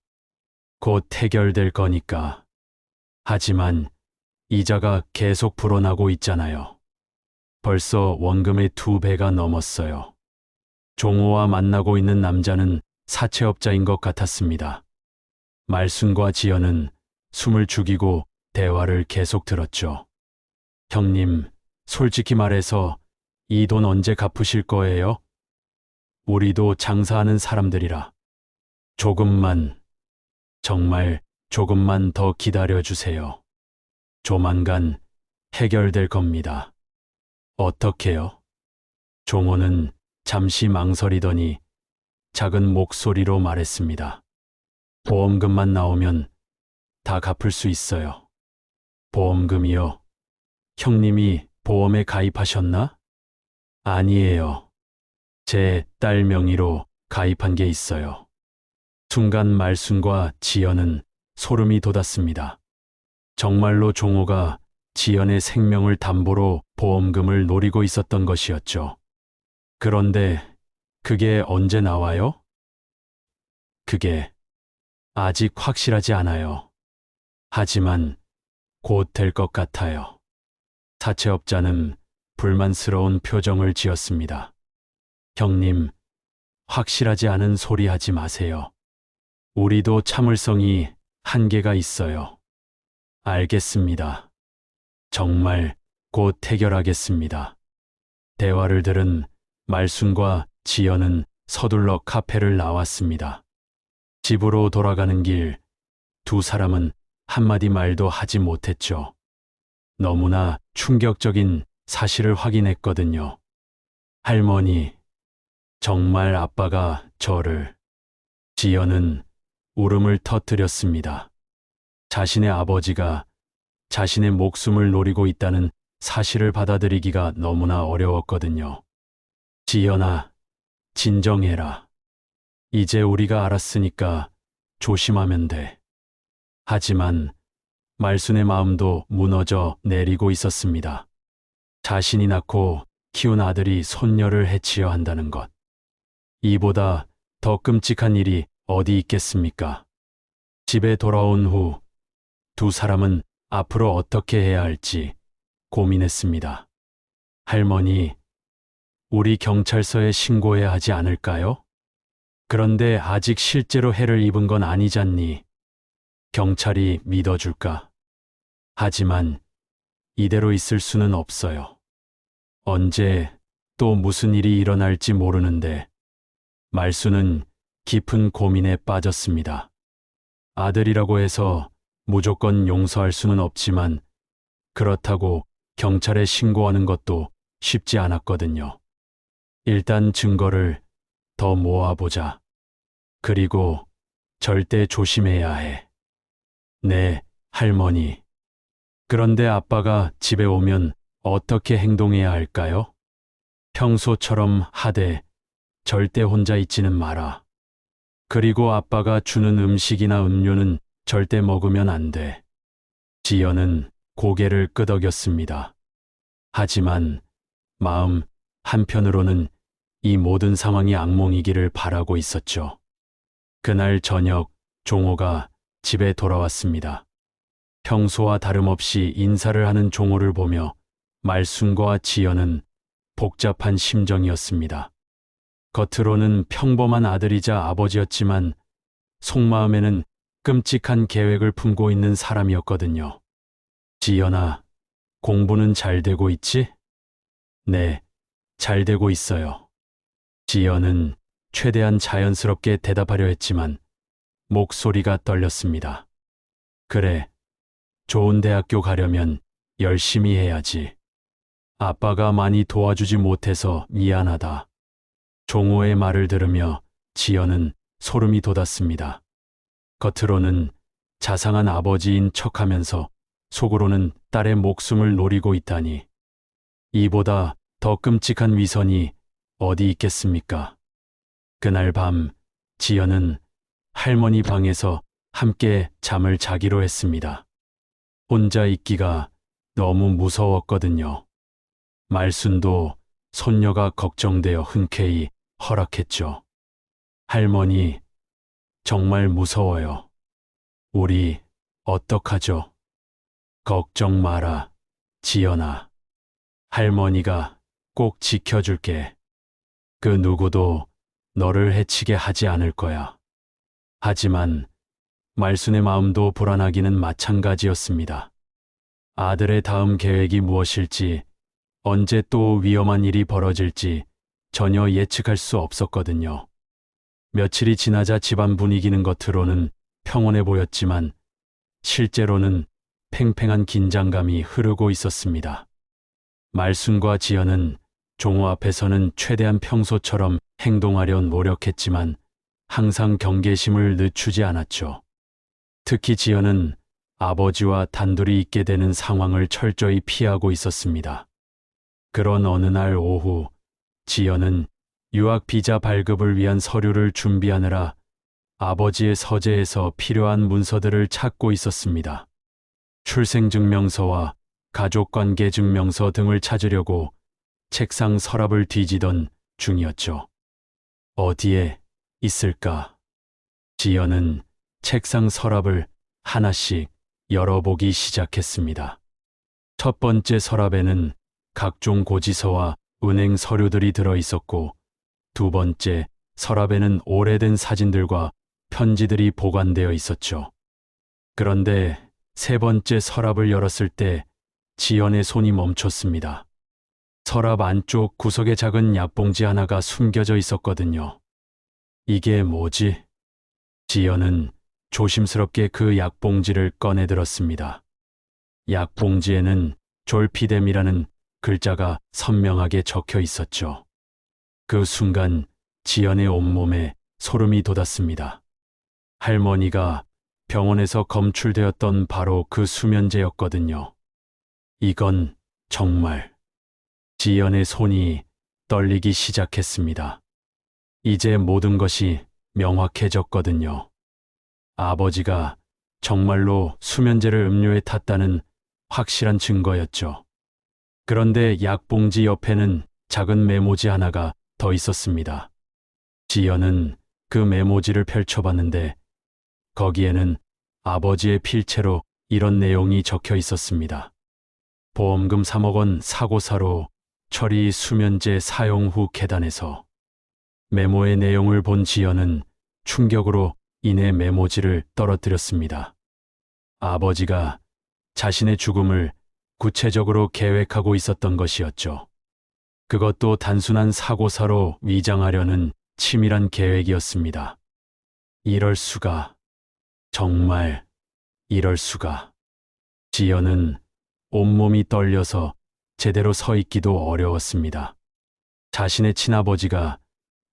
곧 해결될 거니까. 하지만 이자가 계속 불어나고 있잖아요. 벌써 원금의 2배가 넘었어요. 종호와 만나고 있는 남자는 사채업자인 것 같았습니다. 말순과 지연은 숨을 죽이고 대화를 계속 들었죠. 형님, 솔직히 말해서 이 돈 언제 갚으실 거예요? 우리도 장사하는 사람들이라. 조금만, 정말 조금만 더 기다려주세요. 조만간 해결될 겁니다. 어떻게요? 종호는 잠시 망설이더니 작은 목소리로 말했습니다. 보험금만 나오면 다 갚을 수 있어요. 보험금이요? 형님이 보험에 가입하셨나? 아니에요. 제 딸 명의로 가입한 게 있어요. 순간 말순과 지연은 소름이 돋았습니다. 정말로 종호가 지연의 생명을 담보로 보험금을 노리고 있었던 것이었죠. 그런데 그게 언제 나와요? 그게 아직 확실하지 않아요. 하지만 곧 될 것 같아요. 사채업자는 불만스러운 표정을 지었습니다. 형님, 확실하지 않은 소리 하지 마세요. 우리도 참을성이 한계가 있어요. 알겠습니다. 정말 곧 해결하겠습니다. 대화를 들은 말순과 지연은 서둘러 카페를 나왔습니다. 집으로 돌아가는 길, 두 사람은 한마디 말도 하지 못했죠. 너무나 충격적인 사실을 확인했거든요. 할머니, 정말 아빠가 저를... 지연은 울음을 터뜨렸습니다. 자신의 아버지가 자신의 목숨을 노리고 있다는 사실을 받아들이기가 너무나 어려웠거든요. 지연아, 진정해라. 이제 우리가 알았으니까 조심하면 돼. 하지만 말순의 마음도 무너져 내리고 있었습니다. 자신이 낳고 키운 아들이 손녀를 해치려 한다는 것. 이보다 더 끔찍한 일이 어디 있겠습니까? 집에 돌아온 후 두 사람은 앞으로 어떻게 해야 할지 고민했습니다. 할머니, 우리 경찰서에 신고해야 하지 않을까요? 그런데 아직 실제로 해를 입은 건 아니잖니. 경찰이 믿어줄까? 하지만 이대로 있을 수는 없어요. 언제 또 무슨 일이 일어날지 모르는데 말수는 깊은 고민에 빠졌습니다. 아들이라고 해서 무조건 용서할 수는 없지만 그렇다고 경찰에 신고하는 것도 쉽지 않았거든요. 일단 증거를 더 모아보자. 그리고 절대 조심해야 해. 네, 할머니. 그런데 아빠가 집에 오면 어떻게 행동해야 할까요? 평소처럼 하되 절대 혼자 있지는 마라. 그리고 아빠가 주는 음식이나 음료는 절대 먹으면 안 돼. 지연은 고개를 끄덕였습니다. 하지만 마음 한편으로는 이 모든 상황이 악몽이기를 바라고 있었죠. 그날 저녁 종호가 집에 돌아왔습니다. 평소와 다름없이 인사를 하는 종호를 보며 말순과 지연은 복잡한 심정이었습니다. 겉으로는 평범한 아들이자 아버지였지만 속마음에는 끔찍한 계획을 품고 있는 사람이었거든요. 지연아, 공부는 잘 되고 있지? 네, 잘 되고 있어요. 지연은 최대한 자연스럽게 대답하려 했지만 목소리가 떨렸습니다. 그래, 좋은 대학교 가려면 열심히 해야지. 아빠가 많이 도와주지 못해서 미안하다. 종호의 말을 들으며 지연은 소름이 돋았습니다. 겉으로는 자상한 아버지인 척하면서 속으로는 딸의 목숨을 노리고 있다니. 이보다 더 끔찍한 위선이 어디 있겠습니까? 그날 밤 지연은 할머니 방에서 함께 잠을 자기로 했습니다. 혼자 있기가 너무 무서웠거든요. 말순도 손녀가 걱정되어 흔쾌히 허락했죠. 할머니, 정말 무서워요. 우리 어떡하죠? 걱정 마라, 지연아. 할머니가 꼭 지켜줄게. 그 누구도 너를 해치게 하지 않을 거야. 하지만 말순의 마음도 불안하기는 마찬가지였습니다. 아들의 다음 계획이 무엇일지, 언제 또 위험한 일이 벌어질지 전혀 예측할 수 없었거든요. 며칠이 지나자 집안 분위기는 겉으로는 평온해 보였지만 실제로는 팽팽한 긴장감이 흐르고 있었습니다. 말순과 지연은 종호 앞에서는 최대한 평소처럼 행동하려 노력했지만 항상 경계심을 늦추지 않았죠. 특히 지연은 아버지와 단둘이 있게 되는 상황을 철저히 피하고 있었습니다. 그런 어느 날 오후, 지연은 유학 비자 발급을 위한 서류를 준비하느라 아버지의 서재에서 필요한 문서들을 찾고 있었습니다. 출생증명서와 가족관계증명서 등을 찾으려고 책상 서랍을 뒤지던 중이었죠. 어디에 있을까? 지연은 책상 서랍을 하나씩 열어보기 시작했습니다. 첫 번째 서랍에는 각종 고지서와 은행 서류들이 들어 있었고, 두 번째 서랍에는 오래된 사진들과 편지들이 보관되어 있었죠. 그런데 세 번째 서랍을 열었을 때 지연의 손이 멈췄습니다. 서랍 안쪽 구석에 작은 약봉지 하나가 숨겨져 있었거든요. 이게 뭐지? 지연은 조심스럽게 그 약봉지를 꺼내 들었습니다. 약봉지에는 졸피뎀이라는 글자가 선명하게 적혀 있었죠. 그 순간 지연의 온몸에 소름이 돋았습니다. 할머니가 병원에서 검출되었던 바로 그 수면제였거든요. 이건 정말... 지연의 손이 떨리기 시작했습니다. 이제 모든 것이 명확해졌거든요. 아버지가 정말로 수면제를 음료에 탔다는 확실한 증거였죠. 그런데 약봉지 옆에는 작은 메모지 하나가 더 있었습니다. 지연은 그 메모지를 펼쳐봤는데 거기에는 아버지의 필체로 이런 내용이 적혀 있었습니다. 보험금 3억 원 사고사로 처리 수면제 사용 후 계단에서. 메모의 내용을 본 지연은 충격으로 이내 메모지를 떨어뜨렸습니다. 아버지가 자신의 죽음을 구체적으로 계획하고 있었던 것이었죠. 그것도 단순한 사고사로 위장하려는 치밀한 계획이었습니다. 이럴 수가. 정말 이럴 수가. 지연은 온몸이 떨려서 제대로 서 있기도 어려웠습니다. 자신의 친아버지가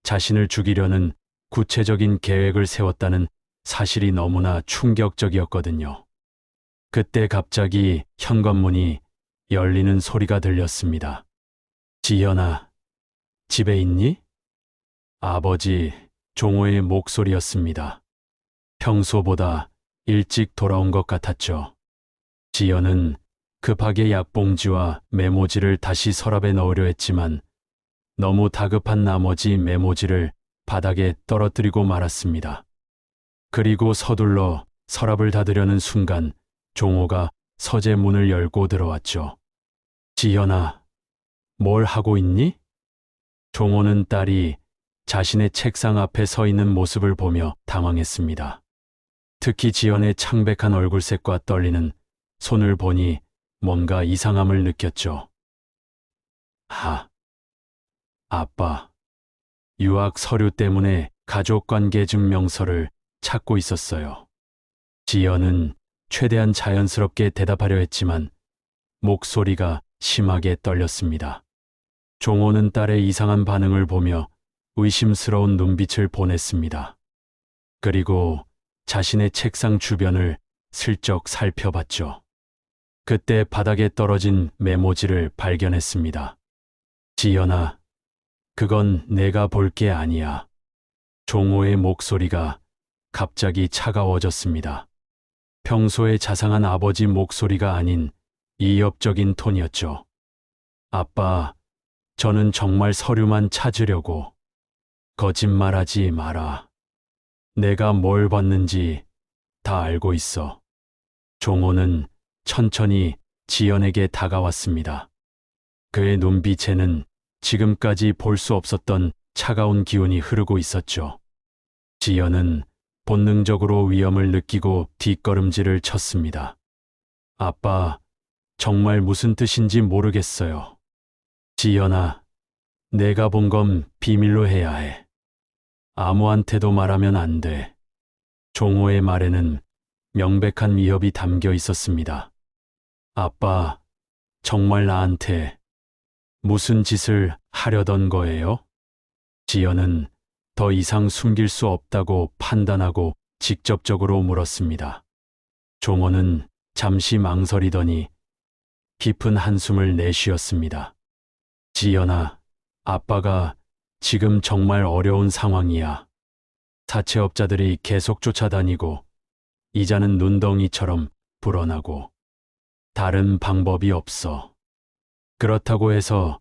자신을 죽이려는 구체적인 계획을 세웠다는 사실이 너무나 충격적이었거든요. 그때 갑자기 현관문이 열리는 소리가 들렸습니다. 지연아, 집에 있니? 아버지, 종호의 목소리였습니다. 평소보다 일찍 돌아온 것 같았죠. 지연은 급하게 약봉지와 메모지를 다시 서랍에 넣으려 했지만 너무 다급한 나머지 메모지를 바닥에 떨어뜨리고 말았습니다. 그리고 서둘러 서랍을 닫으려는 순간 종호가 서재 문을 열고 들어왔죠. 지연아, 뭘 하고 있니? 종호는 딸이 자신의 책상 앞에 서 있는 모습을 보며 당황했습니다. 특히 지연의 창백한 얼굴색과 떨리는 손을 보니 뭔가 이상함을 느꼈죠. 아빠. 유학 서류 때문에 가족관계 증명서를 찾고 있었어요. 지연은 최대한 자연스럽게 대답하려 했지만 목소리가 심하게 떨렸습니다. 종호는 딸의 이상한 반응을 보며 의심스러운 눈빛을 보냈습니다. 그리고 자신의 책상 주변을 슬쩍 살펴봤죠. 그때 바닥에 떨어진 메모지를 발견했습니다. 지연아, 그건 내가 볼 게 아니야. 종호의 목소리가 갑자기 차가워졌습니다. 평소에 자상한 아버지 목소리가 아닌 이협적인 톤이었죠. 아빠, 저는 정말 서류만 찾으려고. 거짓말하지 마라. 내가 뭘 봤는지 다 알고 있어. 종호는 천천히 지연에게 다가왔습니다. 그의 눈빛에는 지금까지 볼 수 없었던 차가운 기운이 흐르고 있었죠. 지연은 본능적으로 위험을 느끼고 뒷걸음질을 쳤습니다. 아빠, 정말 무슨 뜻인지 모르겠어요. 지연아, 내가 본 건 비밀로 해야 해. 아무한테도 말하면 안 돼. 종호의 말에는 명백한 위협이 담겨 있었습니다. 아빠, 정말 나한테 무슨 짓을 하려던 거예요? 지연은 더 이상 숨길 수 없다고 판단하고 직접적으로 물었습니다. 종호는 잠시 망설이더니 깊은 한숨을 내쉬었습니다. 지연아, 아빠가 지금 정말 어려운 상황이야. 사채업자들이 계속 쫓아다니고 이자는 눈덩이처럼 불어나고 다른 방법이 없어. 그렇다고 해서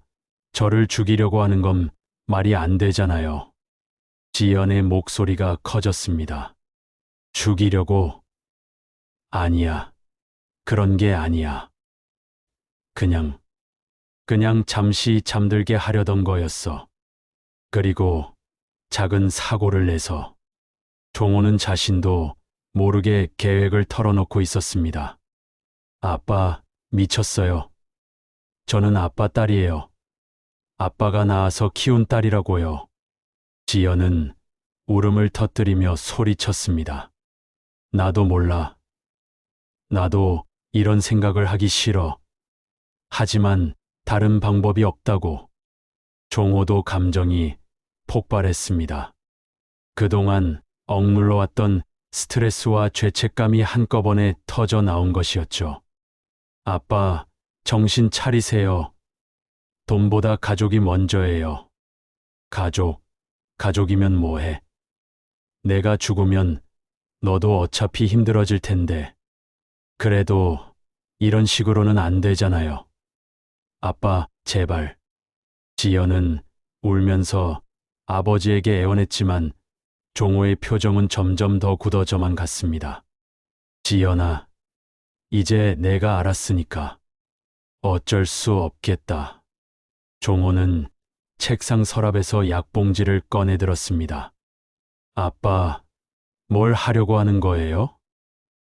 저를 죽이려고 하는 건 말이 안 되잖아요. 지연의 목소리가 커졌습니다. 죽이려고? 아니야. 그런 게 아니야. 그냥 잠시 잠들게 하려던 거였어. 그리고 작은 사고를 내서 종호는 자신도 모르게 계획을 털어놓고 있었습니다. 아빠, 미쳤어요. 저는 아빠 딸이에요. 아빠가 낳아서 키운 딸이라고요. 지연은 울음을 터뜨리며 소리쳤습니다. 나도 몰라. 나도 이런 생각을 하기 싫어. 하지만 다른 방법이 없다고. 종호도 감정이 폭발했습니다. 그동안 억눌러왔던 스트레스와 죄책감이 한꺼번에 터져 나온 것이었죠. 아빠, 정신 차리세요. 돈보다 가족이 먼저예요. 가족이면 뭐해? 내가 죽으면 너도 어차피 힘들어질 텐데. 그래도 이런 식으로는 안 되잖아요. 아빠, 제발. 지연은 울면서 아버지에게 애원했지만 종호의 표정은 점점 더 굳어져만 갔습니다. 지연아, 이제 내가 알았으니까 어쩔 수 없겠다. 종호는 책상 서랍에서 약봉지를 꺼내 들었습니다. 아빠, 뭘 하려고 하는 거예요?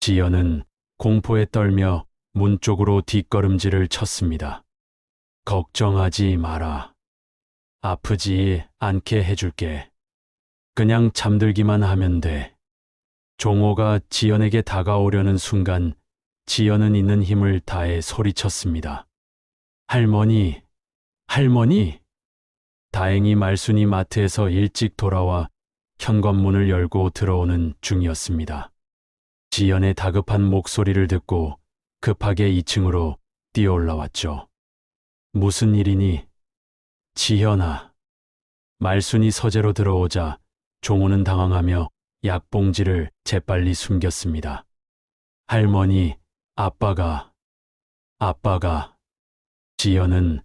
지연은 공포에 떨며 문 쪽으로 뒷걸음질을 쳤습니다. 걱정하지 마라. 아프지 않게 해줄게. 그냥 잠들기만 하면 돼. 종호가 지연에게 다가오려는 순간 지연은 있는 힘을 다해 소리쳤습니다. 할머니, 할머니! 다행히 말순이 마트에서 일찍 돌아와 현관문을 열고 들어오는 중이었습니다. 지연의 다급한 목소리를 듣고 급하게 2층으로 뛰어 올라왔죠. 무슨 일이니? 지연아. 말순이 서재로 들어오자 종호는 당황하며 약봉지를 재빨리 숨겼습니다. 할머니, 아빠가. 지연은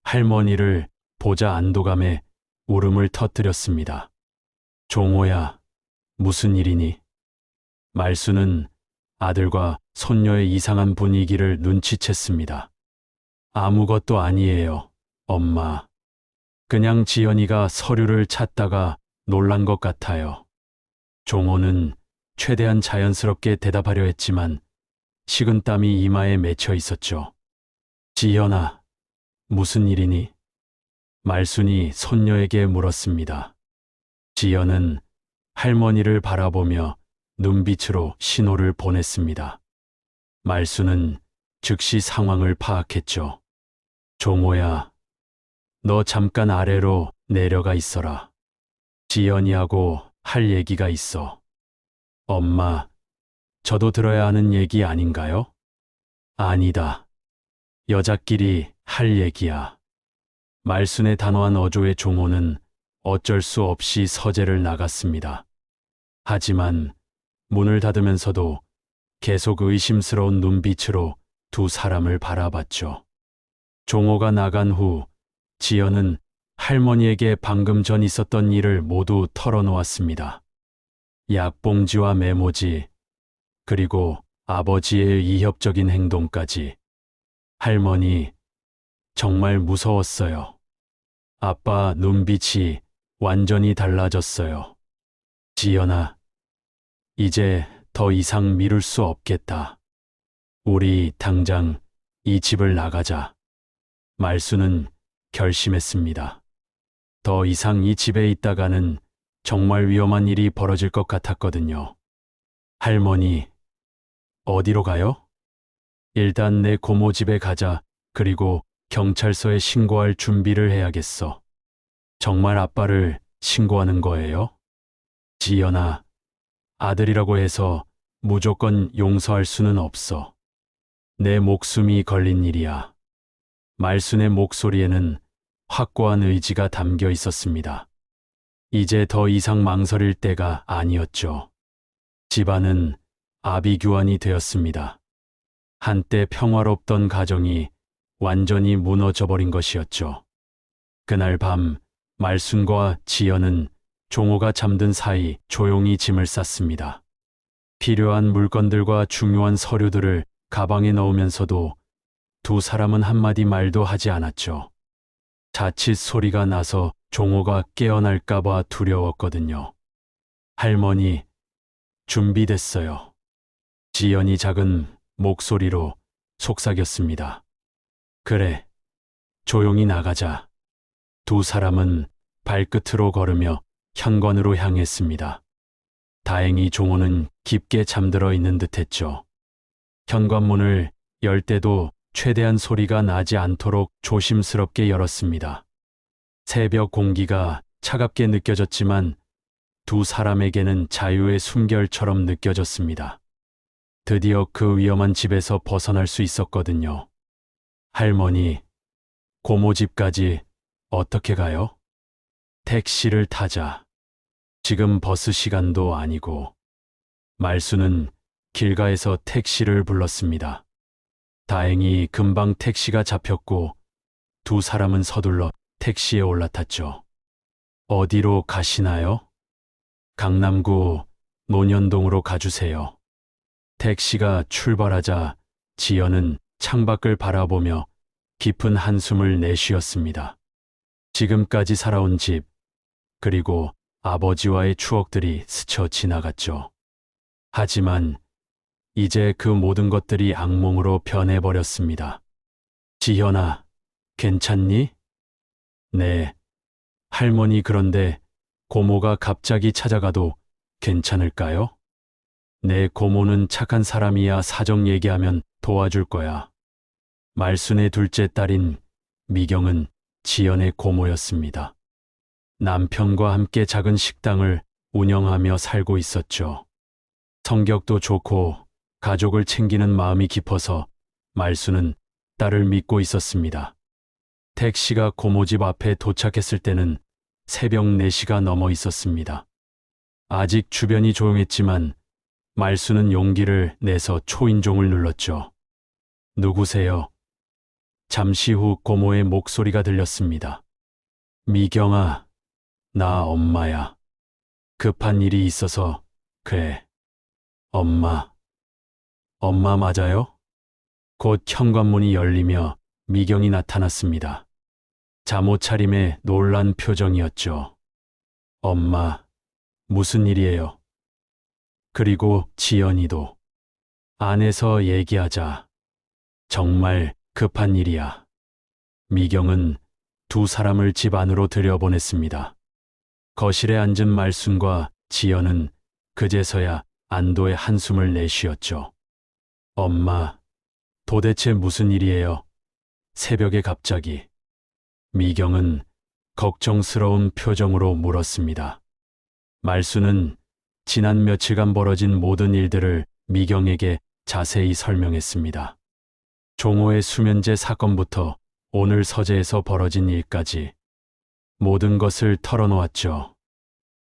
할머니를 보자 안도감에 울음을 터뜨렸습니다. 종호야, 무슨 일이니? 말수는 아들과 손녀의 이상한 분위기를 눈치챘습니다. 아무것도 아니에요, 엄마. 그냥 지연이가 서류를 찾다가 놀란 것 같아요. 종호는 최대한 자연스럽게 대답하려 했지만 식은땀이 이마에 맺혀 있었죠. 지연아, 무슨 일이니? 말순이 손녀에게 물었습니다. 지연은 할머니를 바라보며 눈빛으로 신호를 보냈습니다. 말수는 즉시 상황을 파악했죠. 종호야, 너 잠깐 아래로 내려가 있어라. 지연이하고 할 얘기가 있어. 엄마, 저도 들어야 하는 얘기 아닌가요? 아니다. 여자끼리 할 얘기야. 말순의 단호한 어조에 종호는 어쩔 수 없이 서재를 나갔습니다. 하지만 문을 닫으면서도 계속 의심스러운 눈빛으로 두 사람을 바라봤죠. 종호가 나간 후 지연은 할머니에게 방금 전 있었던 일을 모두 털어놓았습니다. 약봉지와 메모지, 그리고 아버지의 이협적인 행동까지. 할머니, 정말 무서웠어요. 아빠 눈빛이 완전히 달라졌어요. 지연아, 이제 더 이상 미룰 수 없겠다. 우리 당장 이 집을 나가자. 말수는 결심했습니다. 더 이상 이 집에 있다가는 정말 위험한 일이 벌어질 것 같았거든요. 할머니, 어디로 가요? 일단 내 고모 집에 가자. 그리고 경찰서에 신고할 준비를 해야겠어. 정말 아빠를 신고하는 거예요? 지연아, 아들이라고 해서 무조건 용서할 수는 없어. 내 목숨이 걸린 일이야. 말순의 목소리에는 확고한 의지가 담겨 있었습니다. 이제 더 이상 망설일 때가 아니었죠. 집안은 아비규환이 되었습니다. 한때 평화롭던 가정이 완전히 무너져버린 것이었죠. 그날 밤 말순과 지연은 종호가 잠든 사이 조용히 짐을 쌌습니다. 필요한 물건들과 중요한 서류들을 가방에 넣으면서도 두 사람은 한마디 말도 하지 않았죠. 자칫 소리가 나서 종호가 깨어날까봐 두려웠거든요. 할머니, 준비됐어요. 지연이 작은 목소리로 속삭였습니다. 그래, 조용히 나가자. 두 사람은 발끝으로 걸으며 현관으로 향했습니다. 다행히 종호는 깊게 잠들어 있는 듯했죠. 현관문을 열 때도 최대한 소리가 나지 않도록 조심스럽게 열었습니다. 새벽 공기가 차갑게 느껴졌지만 두 사람에게는 자유의 숨결처럼 느껴졌습니다. 드디어 그 위험한 집에서 벗어날 수 있었거든요. 할머니, 고모 집까지 어떻게 가요? 택시를 타자. 지금 버스 시간도 아니고. 말수는 길가에서 택시를 불렀습니다. 다행히 금방 택시가 잡혔고 두 사람은 서둘러 택시에 올라탔죠. 어디로 가시나요? 강남구 논현동으로 가주세요. 택시가 출발하자 지연은 창밖을 바라보며 깊은 한숨을 내쉬었습니다. 지금까지 살아온 집, 그리고 아버지와의 추억들이 스쳐 지나갔죠. 하지만 이제 그 모든 것들이 악몽으로 변해버렸습니다. 지연아, 괜찮니? 네. 할머니, 그런데 고모가 갑자기 찾아가도 괜찮을까요? 내 고모는 착한 사람이야. 사정 얘기하면 도와줄 거야. 말순의 둘째 딸인 미경은 지연의 고모였습니다. 남편과 함께 작은 식당을 운영하며 살고 있었죠. 성격도 좋고 가족을 챙기는 마음이 깊어서 말순은 딸을 믿고 있었습니다. 택시가 고모 집 앞에 도착했을 때는 새벽 4시가 넘어 있었습니다. 아직 주변이 조용했지만 말수는 용기를 내서 초인종을 눌렀죠. 누구세요? 잠시 후 고모의 목소리가 들렸습니다. 미경아, 나 엄마야. 급한 일이 있어서, 그래. 엄마. 엄마 맞아요? 곧 현관문이 열리며 미경이 나타났습니다. 잠옷 차림에 놀란 표정이었죠. 엄마, 무슨 일이에요? 그리고 지연이도. 안에서 얘기하자. 정말 급한 일이야. 미경은 두 사람을 집 안으로 들여보냈습니다. 거실에 앉은 말순과 지연은 그제서야 안도의 한숨을 내쉬었죠. 엄마, 도대체 무슨 일이에요? 새벽에 갑자기. 미경은 걱정스러운 표정으로 물었습니다. 말수는 지난 며칠간 벌어진 모든 일들을 미경에게 자세히 설명했습니다. 종호의 수면제 사건부터 오늘 서재에서 벌어진 일까지 모든 것을 털어놓았죠.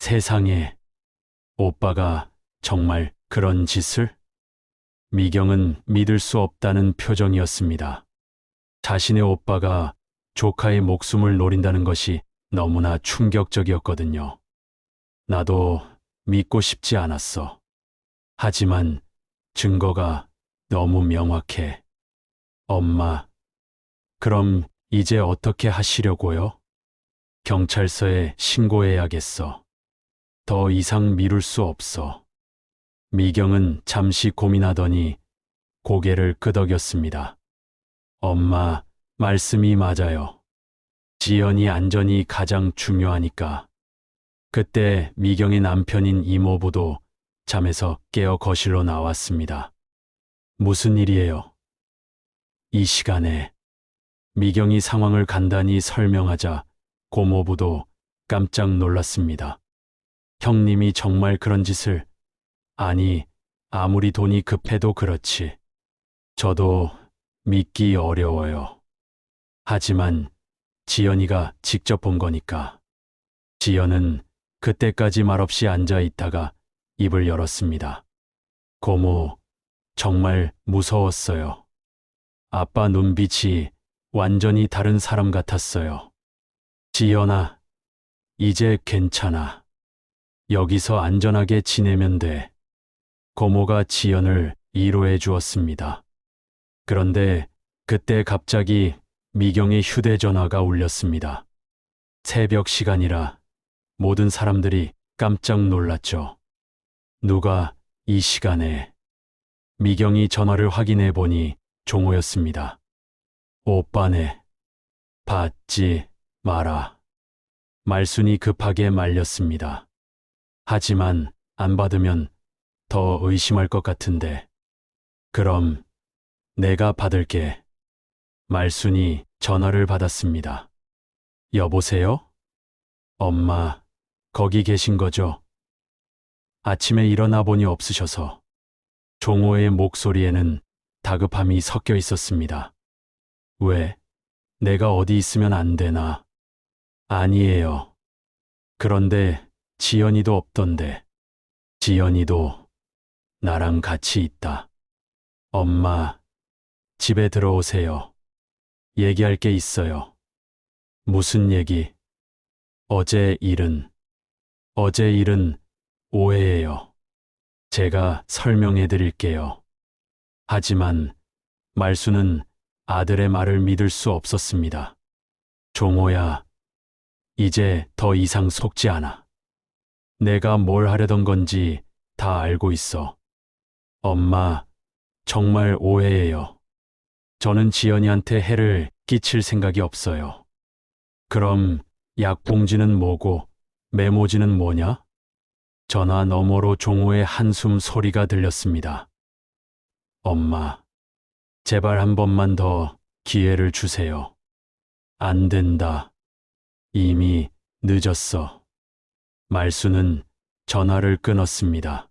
세상에, 오빠가 정말 그런 짓을? 미경은 믿을 수 없다는 표정이었습니다. 자신의 오빠가 조카의 목숨을 노린다는 것이 너무나 충격적이었거든요. 나도 믿고 싶지 않았어. 하지만 증거가 너무 명확해. 엄마, 그럼 이제 어떻게 하시려고요? 경찰서에 신고해야겠어. 더 이상 미룰 수 없어. 미경은 잠시 고민하더니 고개를 끄덕였습니다. 엄마, 말씀이 맞아요. 지연이 안전이 가장 중요하니까. 그때 미경의 남편인 이모부도 잠에서 깨어 거실로 나왔습니다. 무슨 일이에요? 이 시간에 미경이 상황을 간단히 설명하자 고모부도 깜짝 놀랐습니다. 형님이 정말 그런 짓을... 아니, 아무리 돈이 급해도 그렇지. 저도 믿기 어려워요. 하지만 지연이가 직접 본 거니까. 지연은 그때까지 말없이 앉아 있다가 입을 열었습니다. 고모, 정말 무서웠어요. 아빠 눈빛이 완전히 다른 사람 같았어요. 지연아, 이제 괜찮아. 여기서 안전하게 지내면 돼. 고모가 지연을 위로해 주었습니다. 그런데 그때 갑자기 미경의 휴대전화가 울렸습니다. 새벽 시간이라 모든 사람들이 깜짝 놀랐죠. 누가 이 시간에... 미경이 전화를 확인해 보니 종호였습니다. 오빠네. 받지 마라. 말순이 급하게 말렸습니다. 하지만 안 받으면 더 의심할 것 같은데. 그럼 내가 받을게. 말순이 전화를 받았습니다. 여보세요? 엄마, 거기 계신 거죠? 아침에 일어나 보니 없으셔서. 종호의 목소리에는 다급함이 섞여 있었습니다. 왜? 내가 어디 있으면 안 되나? 아니에요. 그런데 지연이도 없던데. 지연이도 나랑 같이 있다. 엄마, 집에 들어오세요. 얘기할 게 있어요. 무슨 얘기? 어제 일은 오해예요. 제가 설명해 드릴게요. 하지만 말수는 아들의 말을 믿을 수 없었습니다. 종호야, 이제 더 이상 속지 않아. 내가 뭘 하려던 건지 다 알고 있어. 엄마, 정말 오해예요. 저는 지연이한테 해를 끼칠 생각이 없어요. 그럼 약봉지는 뭐고 메모지는 뭐냐? 전화 너머로 종호의 한숨 소리가 들렸습니다. 엄마, 제발 한 번만 더 기회를 주세요. 안 된다. 이미 늦었어. 말수는 전화를 끊었습니다.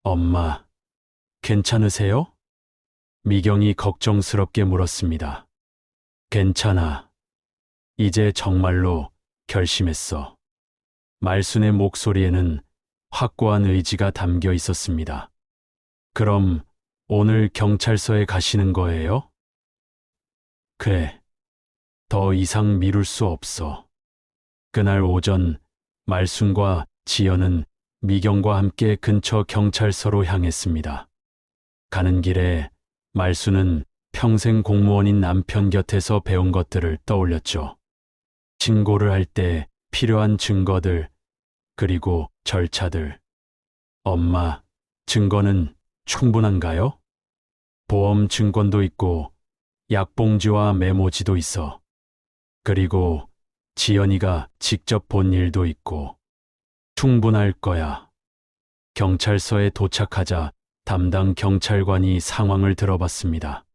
엄마, 괜찮으세요? 미경이 걱정스럽게 물었습니다. 괜찮아. 이제 정말로 결심했어. 말순의 목소리에는 확고한 의지가 담겨 있었습니다. 그럼 오늘 경찰서에 가시는 거예요? 그래. 더 이상 미룰 수 없어. 그날 오전 말순과 지연은 미경과 함께 근처 경찰서로 향했습니다. 가는 길에 말순은 평생 공무원인 남편 곁에서 배운 것들을 떠올렸죠. 신고를 할 때 필요한 증거들, 그리고 절차들. 엄마, 증거는 충분한가요? 보험 증권도 있고 약봉지와 메모지도 있어. 그리고 지연이가 직접 본 일도 있고. 충분할 거야. 경찰서에 도착하자 담당 경찰관이 상황을 들어봤습니다.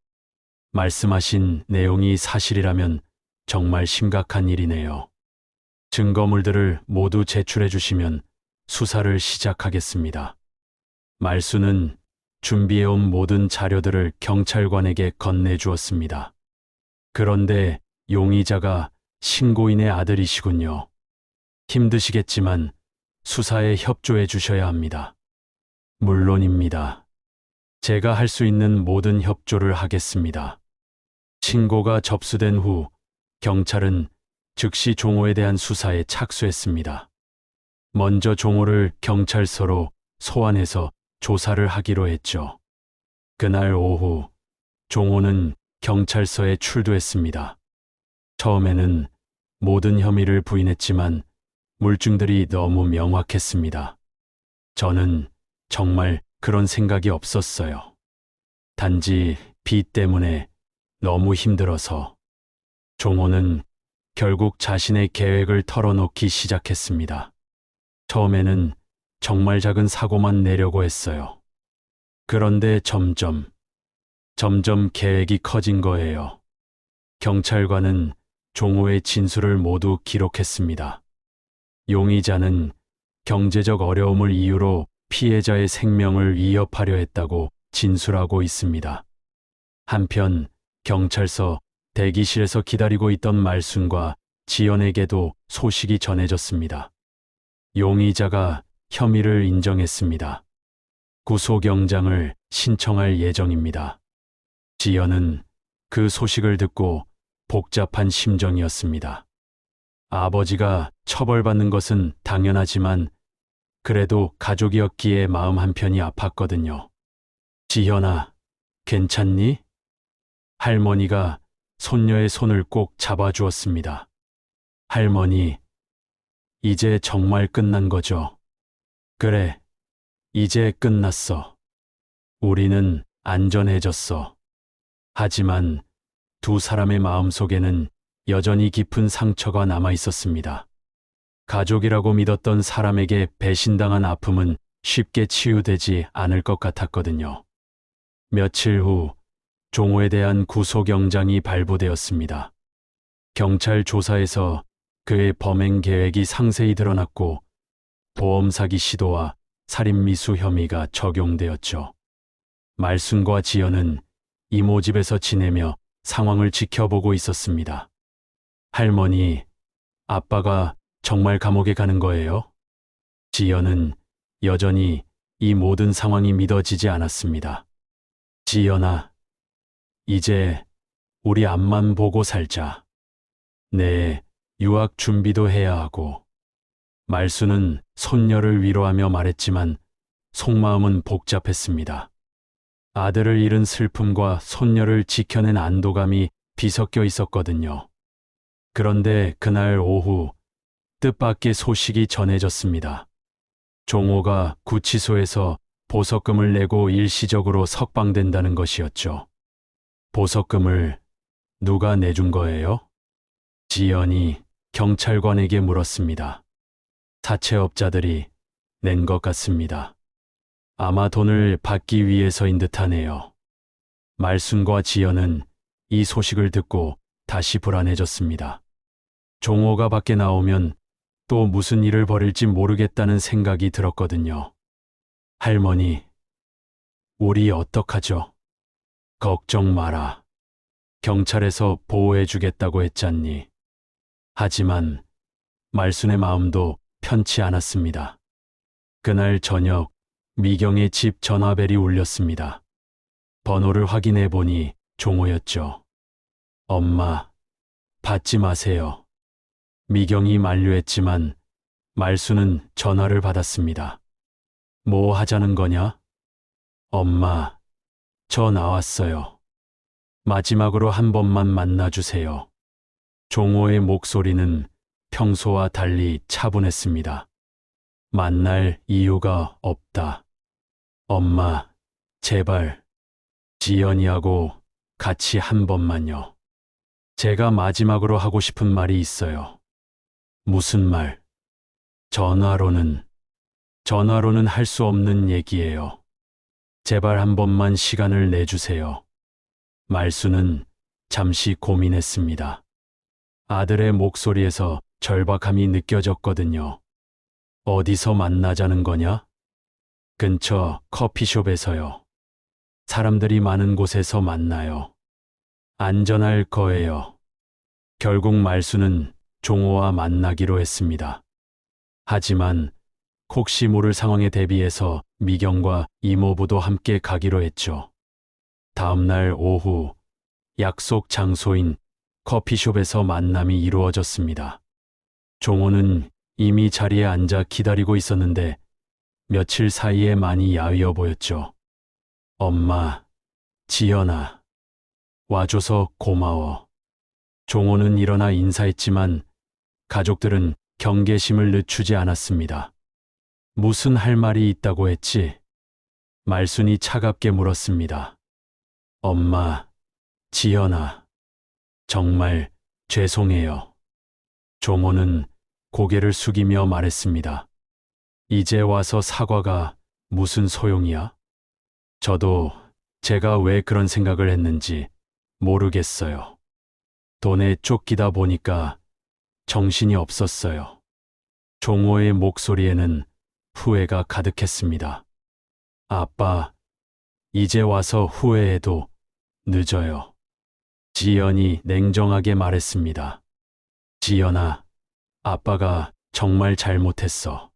말씀하신 내용이 사실이라면 정말 심각한 일이네요. 증거물들을 모두 제출해 주시면 수사를 시작하겠습니다. 말수는 준비해온 모든 자료들을 경찰관에게 건네주었습니다. 그런데 용의자가 신고인의 아들이시군요. 힘드시겠지만 수사에 협조해 주셔야 합니다. 물론입니다. 제가 할 수 있는 모든 협조를 하겠습니다. 신고가 접수된 후 경찰은 즉시 종호에 대한 수사에 착수했습니다. 먼저 종호를 경찰서로 소환해서 조사를 하기로 했죠. 그날 오후 종호는 경찰서에 출두했습니다. 처음에는 모든 혐의를 부인했지만 물증들이 너무 명확했습니다. 저는 정말 그런 생각이 없었어요. 단지 빚 때문에 너무 힘들어서. 종호는 결국 자신의 계획을 털어놓기 시작했습니다. 처음에는 정말 작은 사고만 내려고 했어요. 그런데 점점 계획이 커진 거예요. 경찰관은 종호의 진술을 모두 기록했습니다. 용의자는 경제적 어려움을 이유로 피해자의 생명을 위협하려 했다고 진술하고 있습니다. 한편 경찰서 대기실에서 기다리고 있던 말순과 지연에게도 소식이 전해졌습니다. 용의자가 혐의를 인정했습니다. 구속영장을 신청할 예정입니다. 지연은 그 소식을 듣고 복잡한 심정이었습니다. 아버지가 처벌받는 것은 당연하지만 그래도 가족이었기에 마음 한편이 아팠거든요. 지연아, 괜찮니? 할머니가 손녀의 손을 꼭 잡아주었습니다. 할머니, 이제 정말 끝난 거죠? 그래, 이제 끝났어. 우리는 안전해졌어. 하지만 두 사람의 마음속에는 여전히 깊은 상처가 남아 있었습니다. 가족이라고 믿었던 사람에게 배신당한 아픔은 쉽게 치유되지 않을 것 같았거든요. 며칠 후 종호에 대한 구속영장이 발부되었습니다. 경찰 조사에서 그의 범행 계획이 상세히 드러났고 보험 사기 시도와 살인미수 혐의가 적용되었죠. 말순과 지연은 이모 집에서 지내며 상황을 지켜보고 있었습니다. 할머니, 아빠가 정말 감옥에 가는 거예요? 지연은 여전히 이 모든 상황이 믿어지지 않았습니다. 지연아, 이제 우리 앞만 보고 살자. 네, 유학 준비도 해야 하고. 말수는 손녀를 위로하며 말했지만 속마음은 복잡했습니다. 아들을 잃은 슬픔과 손녀를 지켜낸 안도감이 뒤섞여 있었거든요. 그런데 그날 오후 뜻밖의 소식이 전해졌습니다. 종호가 구치소에서 보석금을 내고 일시적으로 석방된다는 것이었죠. 보석금을 누가 내준 거예요? 지연이 경찰관에게 물었습니다. 사채업자들이 낸 것 같습니다. 아마 돈을 받기 위해서인 듯하네요. 말순과 지연은 이 소식을 듣고 다시 불안해졌습니다. 종호가 밖에 나오면 또 무슨 일을 벌일지 모르겠다는 생각이 들었거든요. 할머니, 우리 어떡하죠? 걱정 마라. 경찰에서 보호해주겠다고 했잖니. 하지만 말순의 마음도 편치 않았습니다. 그날 저녁 미경의 집 전화벨이 울렸습니다. 번호를 확인해 보니 종호였죠. 엄마, 받지 마세요. 미경이 만류했지만 말수는 전화를 받았습니다. 뭐 하자는 거냐? 엄마, 저 나왔어요. 마지막으로 한 번만 만나주세요. 종호의 목소리는 평소와 달리 차분했습니다. 만날 이유가 없다. 엄마, 제발, 지연이하고 같이 한 번만요. 제가 마지막으로 하고 싶은 말이 있어요. 무슨 말? 전화로는 할 수 없는 얘기예요. 제발 한 번만 시간을 내주세요. 말수는 잠시 고민했습니다. 아들의 목소리에서 절박함이 느껴졌거든요. 어디서 만나자는 거냐? 근처 커피숍에서요. 사람들이 많은 곳에서 만나요. 안전할 거예요. 결국 말수는 종호와 만나기로 했습니다. 하지만 혹시 모를 상황에 대비해서 미경과 이모부도 함께 가기로 했죠. 다음 날 오후 약속 장소인 커피숍에서 만남이 이루어졌습니다. 종호는 이미 자리에 앉아 기다리고 있었는데 며칠 사이에 많이 야위어 보였죠. 엄마, 지연아, 와줘서 고마워. 종호는 일어나 인사했지만 가족들은 경계심을 늦추지 않았습니다. 무슨 할 말이 있다고 했지? 말순이 차갑게 물었습니다. 엄마, 지연아, 정말 죄송해요. 종호는 고개를 숙이며 말했습니다. 이제 와서 사과가 무슨 소용이야? 저도 제가 왜 그런 생각을 했는지 모르겠어요. 돈에 쫓기다 보니까 정신이 없었어요. 종호의 목소리에는 후회가 가득했습니다. 아빠, 이제 와서 후회해도 늦어요. 지연이 냉정하게 말했습니다. 지연아, 아빠가 정말 잘못했어.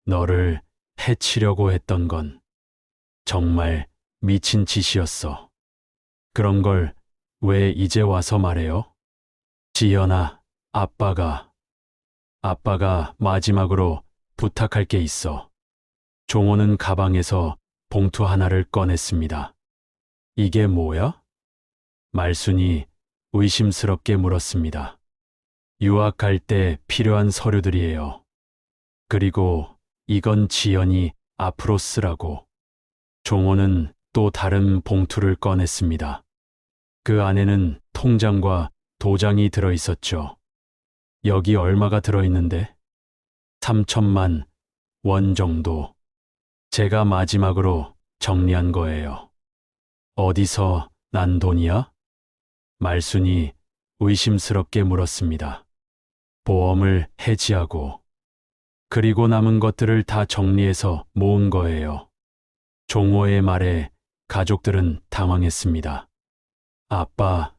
너를 해치려고 했던 건 정말 미친 짓이었어. 그런 걸 왜 이제 와서 말해요? 지연아, 아빠가 마지막으로 부탁할 게 있어. 종호는 가방에서 봉투 하나를 꺼냈습니다. 이게 뭐야? 말순이 의심스럽게 물었습니다. 유학 갈 때 필요한 서류들이에요. 그리고 이건 지연이 앞으로 쓰라고. 종호는 또 다른 봉투를 꺼냈습니다. 그 안에는 통장과 도장이 들어 있었죠. 여기 얼마가 들어 있는데? 3천만 원 정도. 제가 마지막으로 정리한 거예요. 어디서 난 돈이야? 말순이 의심스럽게 물었습니다. 보험을 해지하고 그리고 남은 것들을 다 정리해서 모은 거예요. 종호의 말에 가족들은 당황했습니다. 아빠,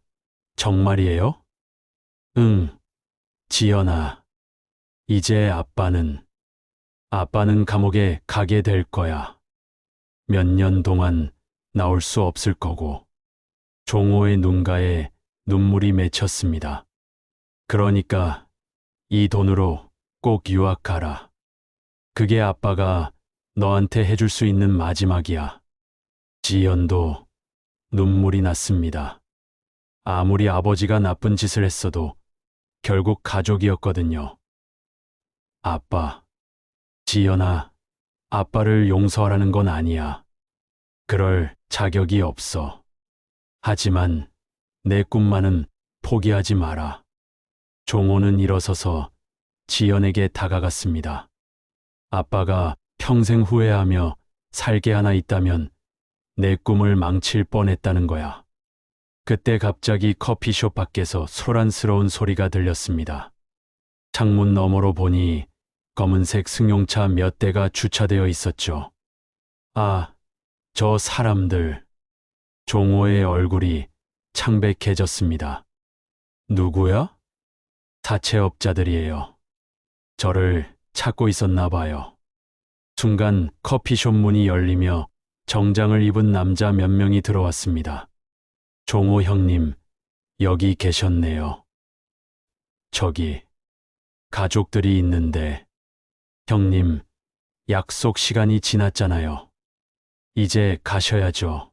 정말이에요? 응, 지연아. 이제 아빠는 감옥에 가게 될 거야. 몇 년 동안 나올 수 없을 거고. 종호의 눈가에 눈물이 맺혔습니다. 그러니까 이 돈으로 꼭 유학 가라. 그게 아빠가 너한테 해줄 수 있는 마지막이야. 지연도 눈물이 났습니다. 아무리 아버지가 나쁜 짓을 했어도 결국 가족이었거든요. 아빠, 지연아, 아빠를 용서하라는 건 아니야. 그럴 자격이 없어. 하지만 내 꿈만은 포기하지 마라. 종호는 일어서서 지연에게 다가갔습니다. 아빠가 평생 후회하며 살게 하나 있다면 내 꿈을 망칠 뻔했다는 거야. 그때 갑자기 커피숍 밖에서 소란스러운 소리가 들렸습니다. 창문 너머로 보니 검은색 승용차 몇 대가 주차되어 있었죠. 아, 저 사람들. 종호의 얼굴이 창백해졌습니다. 누구야? 사채업자들이에요. 저를 찾고 있었나 봐요. 순간 커피숍 문이 열리며 정장을 입은 남자 몇 명이 들어왔습니다. 종호 형님, 여기 계셨네요. 저기, 가족들이 있는데, 형님, 약속 시간이 지났잖아요. 이제 가셔야죠.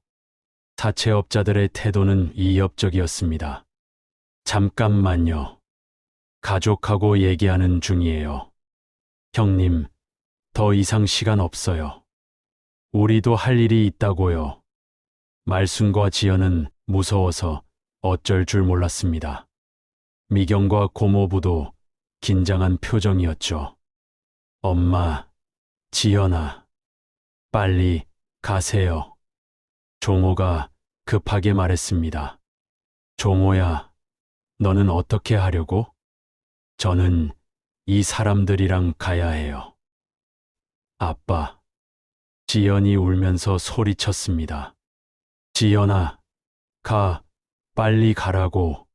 사채업자들의 태도는 위협적이었습니다. 잠깐만요. 가족하고 얘기하는 중이에요. 형님, 더 이상 시간 없어요. 우리도 할 일이 있다고요. 말순과 지연은 무서워서 어쩔 줄 몰랐습니다. 미경과 고모부도 긴장한 표정이었죠. 엄마, 지연아, 빨리 가세요. 종호가 급하게 말했습니다. 종호야, 너는 어떻게 하려고? 저는 이 사람들이랑 가야 해요. 아빠. 지연이 울면서 소리쳤습니다. 지연아, 빨리 가라고.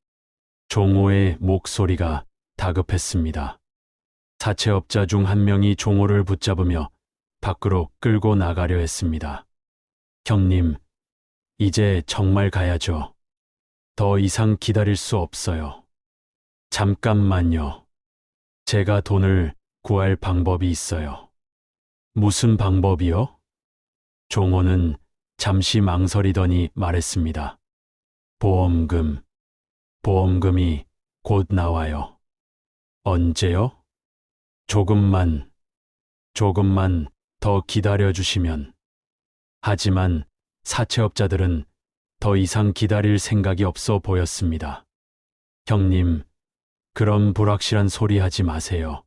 종호의 목소리가 다급했습니다. 사채업자 중 한 명이 종호를 붙잡으며 밖으로 끌고 나가려 했습니다. 형님, 이제 정말 가야죠. 더 이상 기다릴 수 없어요. 잠깐만요. 제가 돈을 구할 방법이 있어요. 무슨 방법이요? 종호는 잠시 망설이더니 말했습니다. 보험금. 보험금이 곧 나와요. 언제요? 조금만 더 기다려주시면. 하지만 사채업자들은 더 이상 기다릴 생각이 없어 보였습니다. 형님, 그런 불확실한 소리 하지 마세요.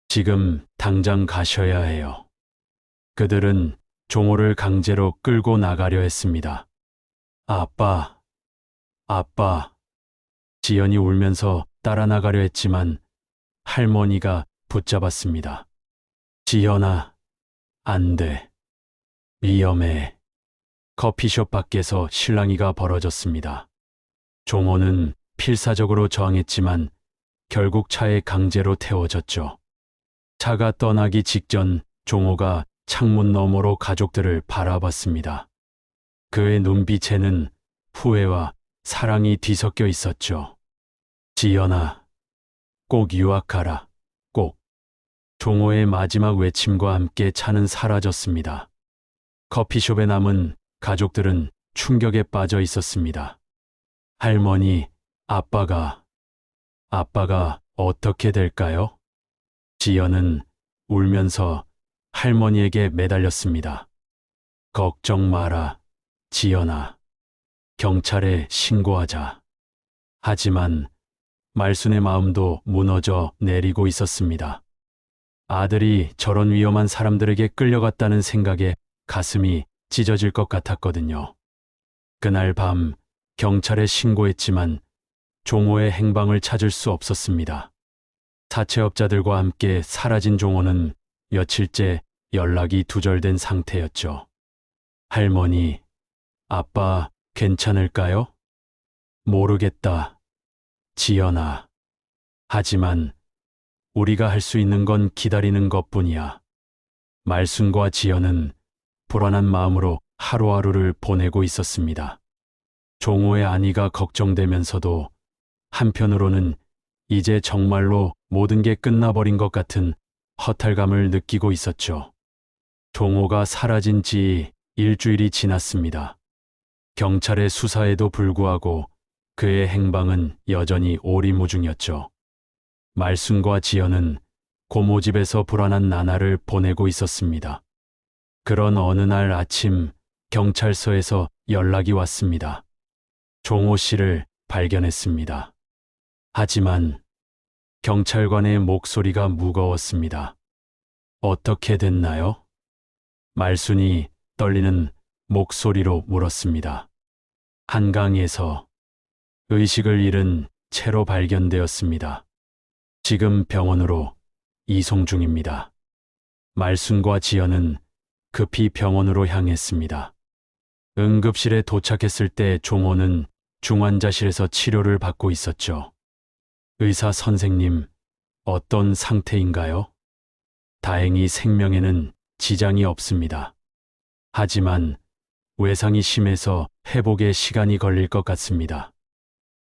지금 당장 가셔야 해요. 그들은 종호를 강제로 끌고 나가려 했습니다. 아빠. 지연이 울면서 따라 나가려 했지만 할머니가 붙잡았습니다. 지연아, 안 돼. 위험해. 커피숍 밖에서 실랑이가 벌어졌습니다. 종호는 필사적으로 저항했지만 결국 차에 강제로 태워졌죠. 차가 떠나기 직전 종호가 창문 너머로 가족들을 바라봤습니다. 그의 눈빛에는 후회와 사랑이 뒤섞여 있었죠. 지연아, 꼭 유학하라, 꼭. 종호의 마지막 외침과 함께 차는 사라졌습니다. 커피숍에 남은 가족들은 충격에 빠져 있었습니다. 할머니, 아빠가 어떻게 될까요? 지연은 울면서 할머니에게 매달렸습니다. 걱정 마라, 지연아. 경찰에 신고하자. 하지만 말순의 마음도 무너져 내리고 있었습니다. 아들이 저런 위험한 사람들에게 끌려갔다는 생각에 가슴이 찢어질 것 같았거든요. 그날 밤 경찰에 신고했지만 종호의 행방을 찾을 수 없었습니다. 사채업자들과 함께 사라진 종호는 며칠째 연락이 두절된 상태였죠. 할머니, 아빠 괜찮을까요? 모르겠다, 지연아. 하지만 우리가 할 수 있는 건 기다리는 것뿐이야. 말순과 지연은 불안한 마음으로 하루하루를 보내고 있었습니다. 종호의 안위가 걱정되면서도 한편으로는 이제 정말로 모든 게 끝나버린 것 같은 허탈감을 느끼고 있었죠. 종호가 사라진 지 일주일이 지났습니다. 경찰의 수사에도 불구하고 그의 행방은 여전히 오리무중이었죠. 말순과 지연은 고모집에서 불안한 나날을 보내고 있었습니다. 그런 어느 날 아침 경찰서에서 연락이 왔습니다. 종호 씨를 발견했습니다. 하지만 경찰관의 목소리가 무거웠습니다. 어떻게 됐나요? 말순이 떨리는 목소리로 물었습니다. 한강에서 의식을 잃은 채로 발견되었습니다. 지금 병원으로 이송 중입니다. 말순과 지연은 급히 병원으로 향했습니다. 응급실에 도착했을 때 종호는 중환자실에서 치료를 받고 있었죠. 의사 선생님, 어떤 상태인가요? 다행히 생명에는 지장이 없습니다. 하지만 외상이 심해서 회복에 시간이 걸릴 것 같습니다.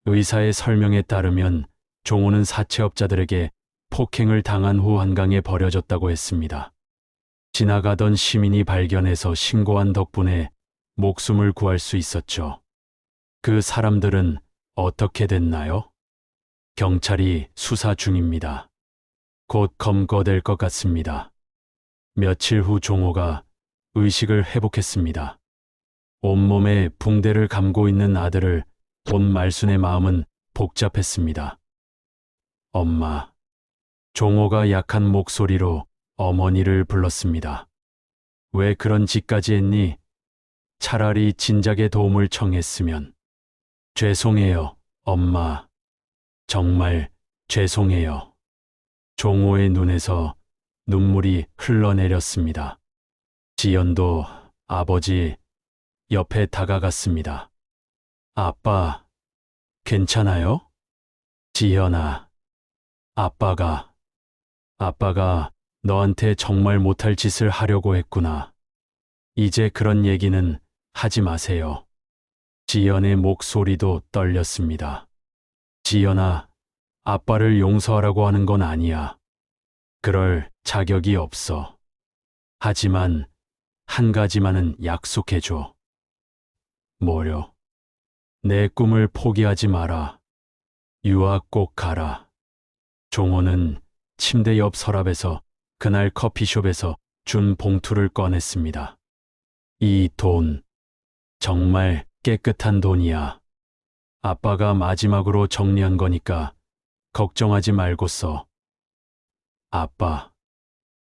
의사의 설명에 따르면 종호는 사채업자들에게 폭행을 당한 후 한강에 버려졌다고 했습니다. 지나가던 시민이 발견해서 신고한 덕분에 목숨을 구할 수 있었죠. 그 사람들은 어떻게 됐나요? 경찰이 수사 중입니다. 곧 검거될 것 같습니다. 며칠 후 종호가 의식을 회복했습니다. 온몸에 붕대를 감고 있는 아들을 본 말순의 마음은 복잡했습니다. 엄마. 종호가 약한 목소리로 어머니를 불렀습니다. 왜 그런 짓까지 했니? 차라리 진작에 도움을 청했으면. 죄송해요, 엄마. 정말 죄송해요. 종호의 눈에서 눈물이 흘러내렸습니다. 지연도 아버지 옆에 다가갔습니다. 아빠, 괜찮아요? 지연아, 아빠가 너한테 정말 못할 짓을 하려고 했구나. 이제 그런 얘기는 하지 마세요. 지연의 목소리도 떨렸습니다. 지연아, 아빠를 용서하라고 하는 건 아니야. 그럴 자격이 없어. 하지만 한 가지만은 약속해줘. 뭐려? 내 꿈을 포기하지 마라. 유학 꼭 가라. 종호는 침대 옆 서랍에서 그날 커피숍에서 준 봉투를 꺼냈습니다. 이 돈, 정말 깨끗한 돈이야. 아빠가 마지막으로 정리한 거니까 걱정하지 말고 써. 아빠,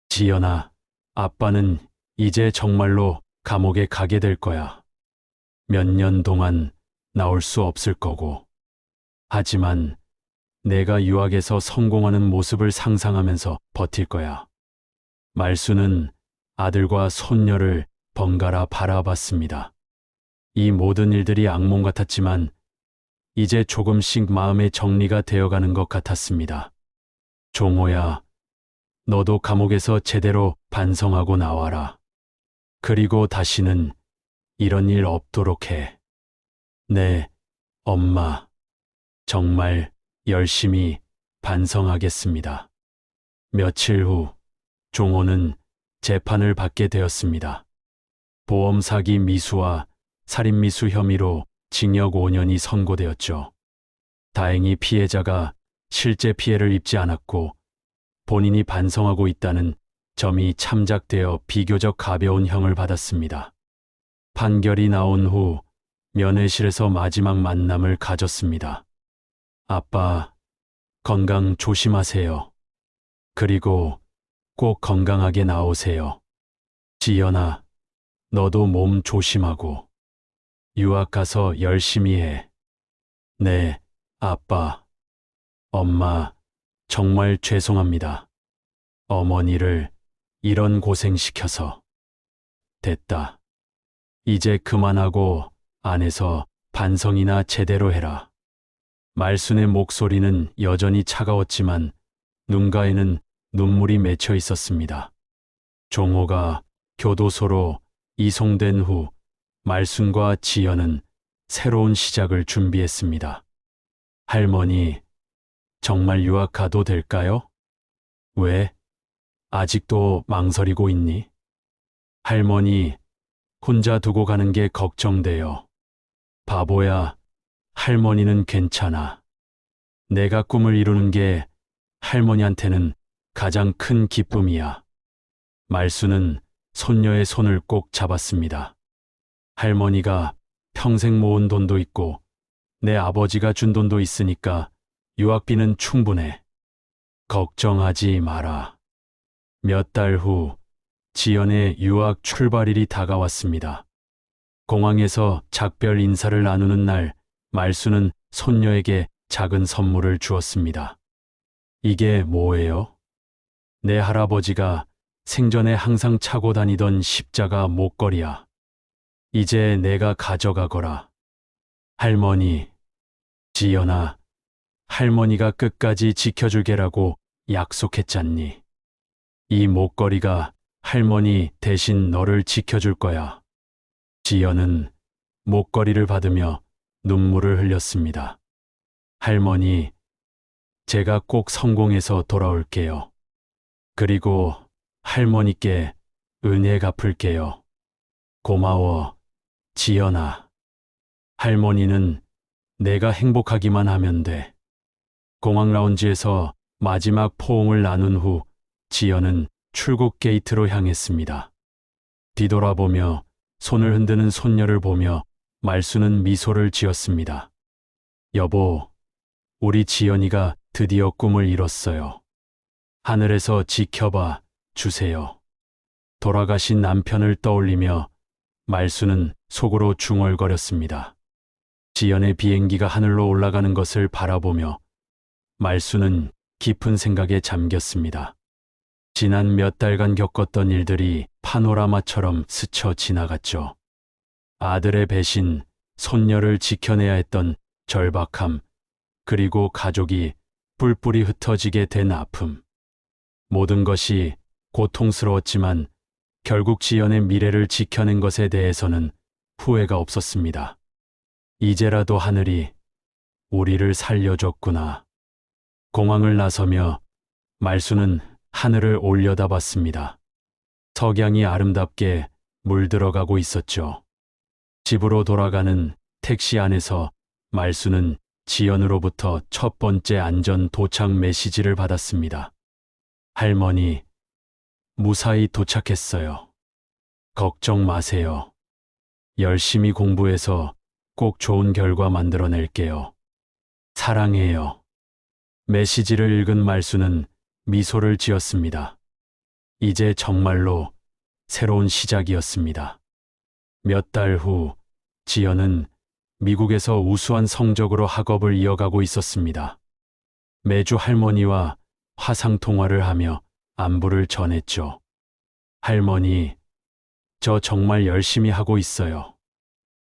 지연아, 아빠는 이제 정말로 감옥에 가게 될 거야. 몇 년 동안 나올 수 없을 거고. 하지만 내가 유학에서 성공하는 모습을 상상하면서 버틸 거야. 말수는 아들과 손녀를 번갈아 바라봤습니다. 이 모든 일들이 악몽 같았지만 이제 조금씩 마음의 정리가 되어가는 것 같았습니다. 종호야, 너도 감옥에서 제대로 반성하고 나와라. 그리고 다시는 이런 일 없도록 해. 네, 엄마. 정말 열심히 반성하겠습니다. 며칠 후 종호는 재판을 받게 되었습니다. 보험 사기 미수와 살인 미수 혐의로 징역 5년이 선고되었죠. 다행히 피해자가 실제 피해를 입지 않았고 본인이 반성하고 있다는 점이 참작되어 비교적 가벼운 형을 받았습니다. 판결이 나온 후 면회실에서 마지막 만남을 가졌습니다. 아빠, 건강 조심하세요. 그리고 꼭 건강하게 나오세요. 지연아, 너도 몸 조심하고 유학 가서 열심히 해. 네, 아빠. 엄마, 정말 죄송합니다. 어머니를 이런 고생시켜서. 됐다. 이제 그만하고 안에서 반성이나 제대로 해라. 말순의 목소리는 여전히 차가웠지만 눈가에는 눈물이 맺혀 있었습니다. 종호가 교도소로 이송된 후 말순과 지연은 새로운 시작을 준비했습니다. 할머니, 정말 유학 가도 될까요? 왜? 아직도 망설이고 있니? 할머니, 혼자 두고 가는 게 걱정돼요. 바보야, 할머니는 괜찮아. 내가 꿈을 이루는 게 할머니한테는 가장 큰 기쁨이야. 말수는 손녀의 손을 꼭 잡았습니다. 할머니가 평생 모은 돈도 있고 내 아버지가 준 돈도 있으니까 유학비는 충분해. 걱정하지 마라. 몇 달 후 지연의 유학 출발일이 다가왔습니다. 공항에서 작별 인사를 나누는 날 말수는 손녀에게 작은 선물을 주었습니다. 이게 뭐예요? 내 할아버지가 생전에 항상 차고 다니던 십자가 목걸이야. 이제 내가 가져가거라. 할머니, 지연아, 할머니가 끝까지 지켜줄게라고 약속했잖니. 이 목걸이가 할머니 대신 너를 지켜줄 거야. 지연은 목걸이를 받으며 눈물을 흘렸습니다. 할머니, 제가 꼭 성공해서 돌아올게요. 그리고 할머니께 은혜 갚을게요. 고마워, 지연아. 할머니는 내가 행복하기만 하면 돼. 공항 라운지에서 마지막 포옹을 나눈 후 지연은 출국 게이트로 향했습니다. 뒤돌아보며 손을 흔드는 손녀를 보며 말수는 미소를 지었습니다. 여보, 우리 지연이가 드디어 꿈을 이뤘어요. 하늘에서 지켜봐 주세요. 돌아가신 남편을 떠올리며 말수는 속으로 중얼거렸습니다. 지연의 비행기가 하늘로 올라가는 것을 바라보며 말수는 깊은 생각에 잠겼습니다. 지난 몇 달간 겪었던 일들이 파노라마처럼 스쳐 지나갔죠. 아들의 배신, 손녀를 지켜내야 했던 절박함, 그리고 가족이 뿔뿔이 흩어지게 된 아픔. 모든 것이 고통스러웠지만 결국 지연의 미래를 지켜낸 것에 대해서는 후회가 없었습니다. 이제라도 하늘이 우리를 살려줬구나. 공항을 나서며 말수는 하늘을 올려다봤습니다. 석양이 아름답게 물들어가고 있었죠. 집으로 돌아가는 택시 안에서 말수는 지연으로부터 첫 번째 안전 도착 메시지를 받았습니다. 할머니, 무사히 도착했어요. 걱정 마세요. 열심히 공부해서 꼭 좋은 결과 만들어낼게요. 사랑해요. 메시지를 읽은 말수는 미소를 지었습니다. 이제 정말로 새로운 시작이었습니다. 몇 달 후, 지연은 미국에서 우수한 성적으로 학업을 이어가고 있었습니다. 매주 할머니와 화상통화를 하며 안부를 전했죠. 할머니, 저 정말 열심히 하고 있어요.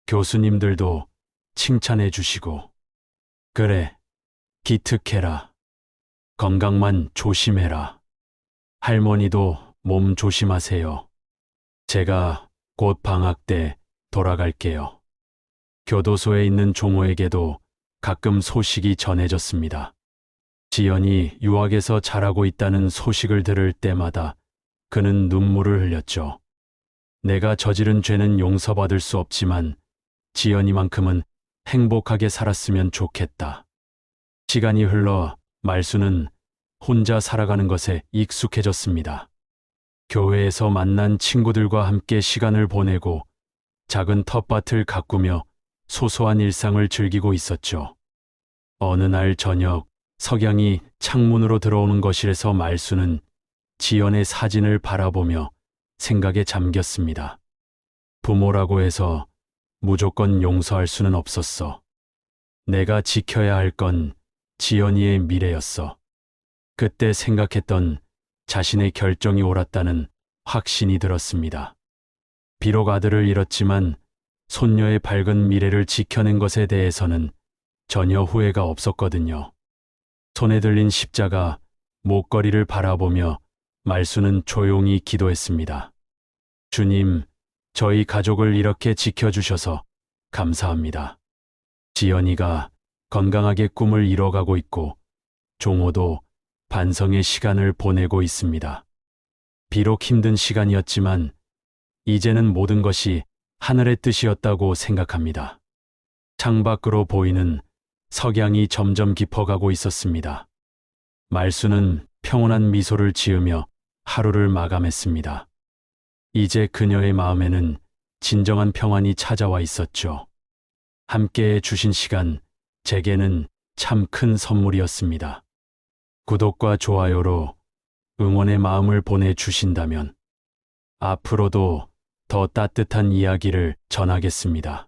교수님들도 칭찬해 주시고. 그래, 기특해라. 건강만 조심해라. 할머니도 몸 조심하세요. 제가 곧 방학 때 돌아갈게요. 교도소에 있는 종호에게도 가끔 소식이 전해졌습니다. 지연이 유학에서 잘하고 있다는 소식을 들을 때마다 그는 눈물을 흘렸죠. 내가 저지른 죄는 용서받을 수 없지만 지연이만큼은 행복하게 살았으면 좋겠다. 시간이 흘러 말수는 혼자 살아가는 것에 익숙해졌습니다. 교회에서 만난 친구들과 함께 시간을 보내고 작은 텃밭을 가꾸며 소소한 일상을 즐기고 있었죠. 어느 날 저녁, 석양이 창문으로 들어오는 거실에서 말수는 지연의 사진을 바라보며 생각에 잠겼습니다. 부모라고 해서 무조건 용서할 수는 없었어. 내가 지켜야 할 건 지연이의 미래였어. 그때 생각했던 자신의 결정이 옳았다는 확신이 들었습니다. 비록 아들을 잃었지만 손녀의 밝은 미래를 지켜낸 것에 대해서는 전혀 후회가 없었거든요. 손에 들린 십자가, 목걸이를 바라보며 말수는 조용히 기도했습니다. 주님, 저희 가족을 이렇게 지켜주셔서 감사합니다. 지연이가 건강하게 꿈을 이뤄가고 있고 종호도 반성의 시간을 보내고 있습니다. 비록 힘든 시간이었지만 이제는 모든 것이 하늘의 뜻이었다고 생각합니다. 창밖으로 보이는 석양이 점점 깊어가고 있었습니다. 말수는 평온한 미소를 지으며 하루를 마감했습니다. 이제 그녀의 마음에는 진정한 평안이 찾아와 있었죠. 함께해 주신 시간, 제게는 참 큰 선물이었습니다. 구독과 좋아요로 응원의 마음을 보내주신다면 앞으로도 더 따뜻한 이야기를 전하겠습니다.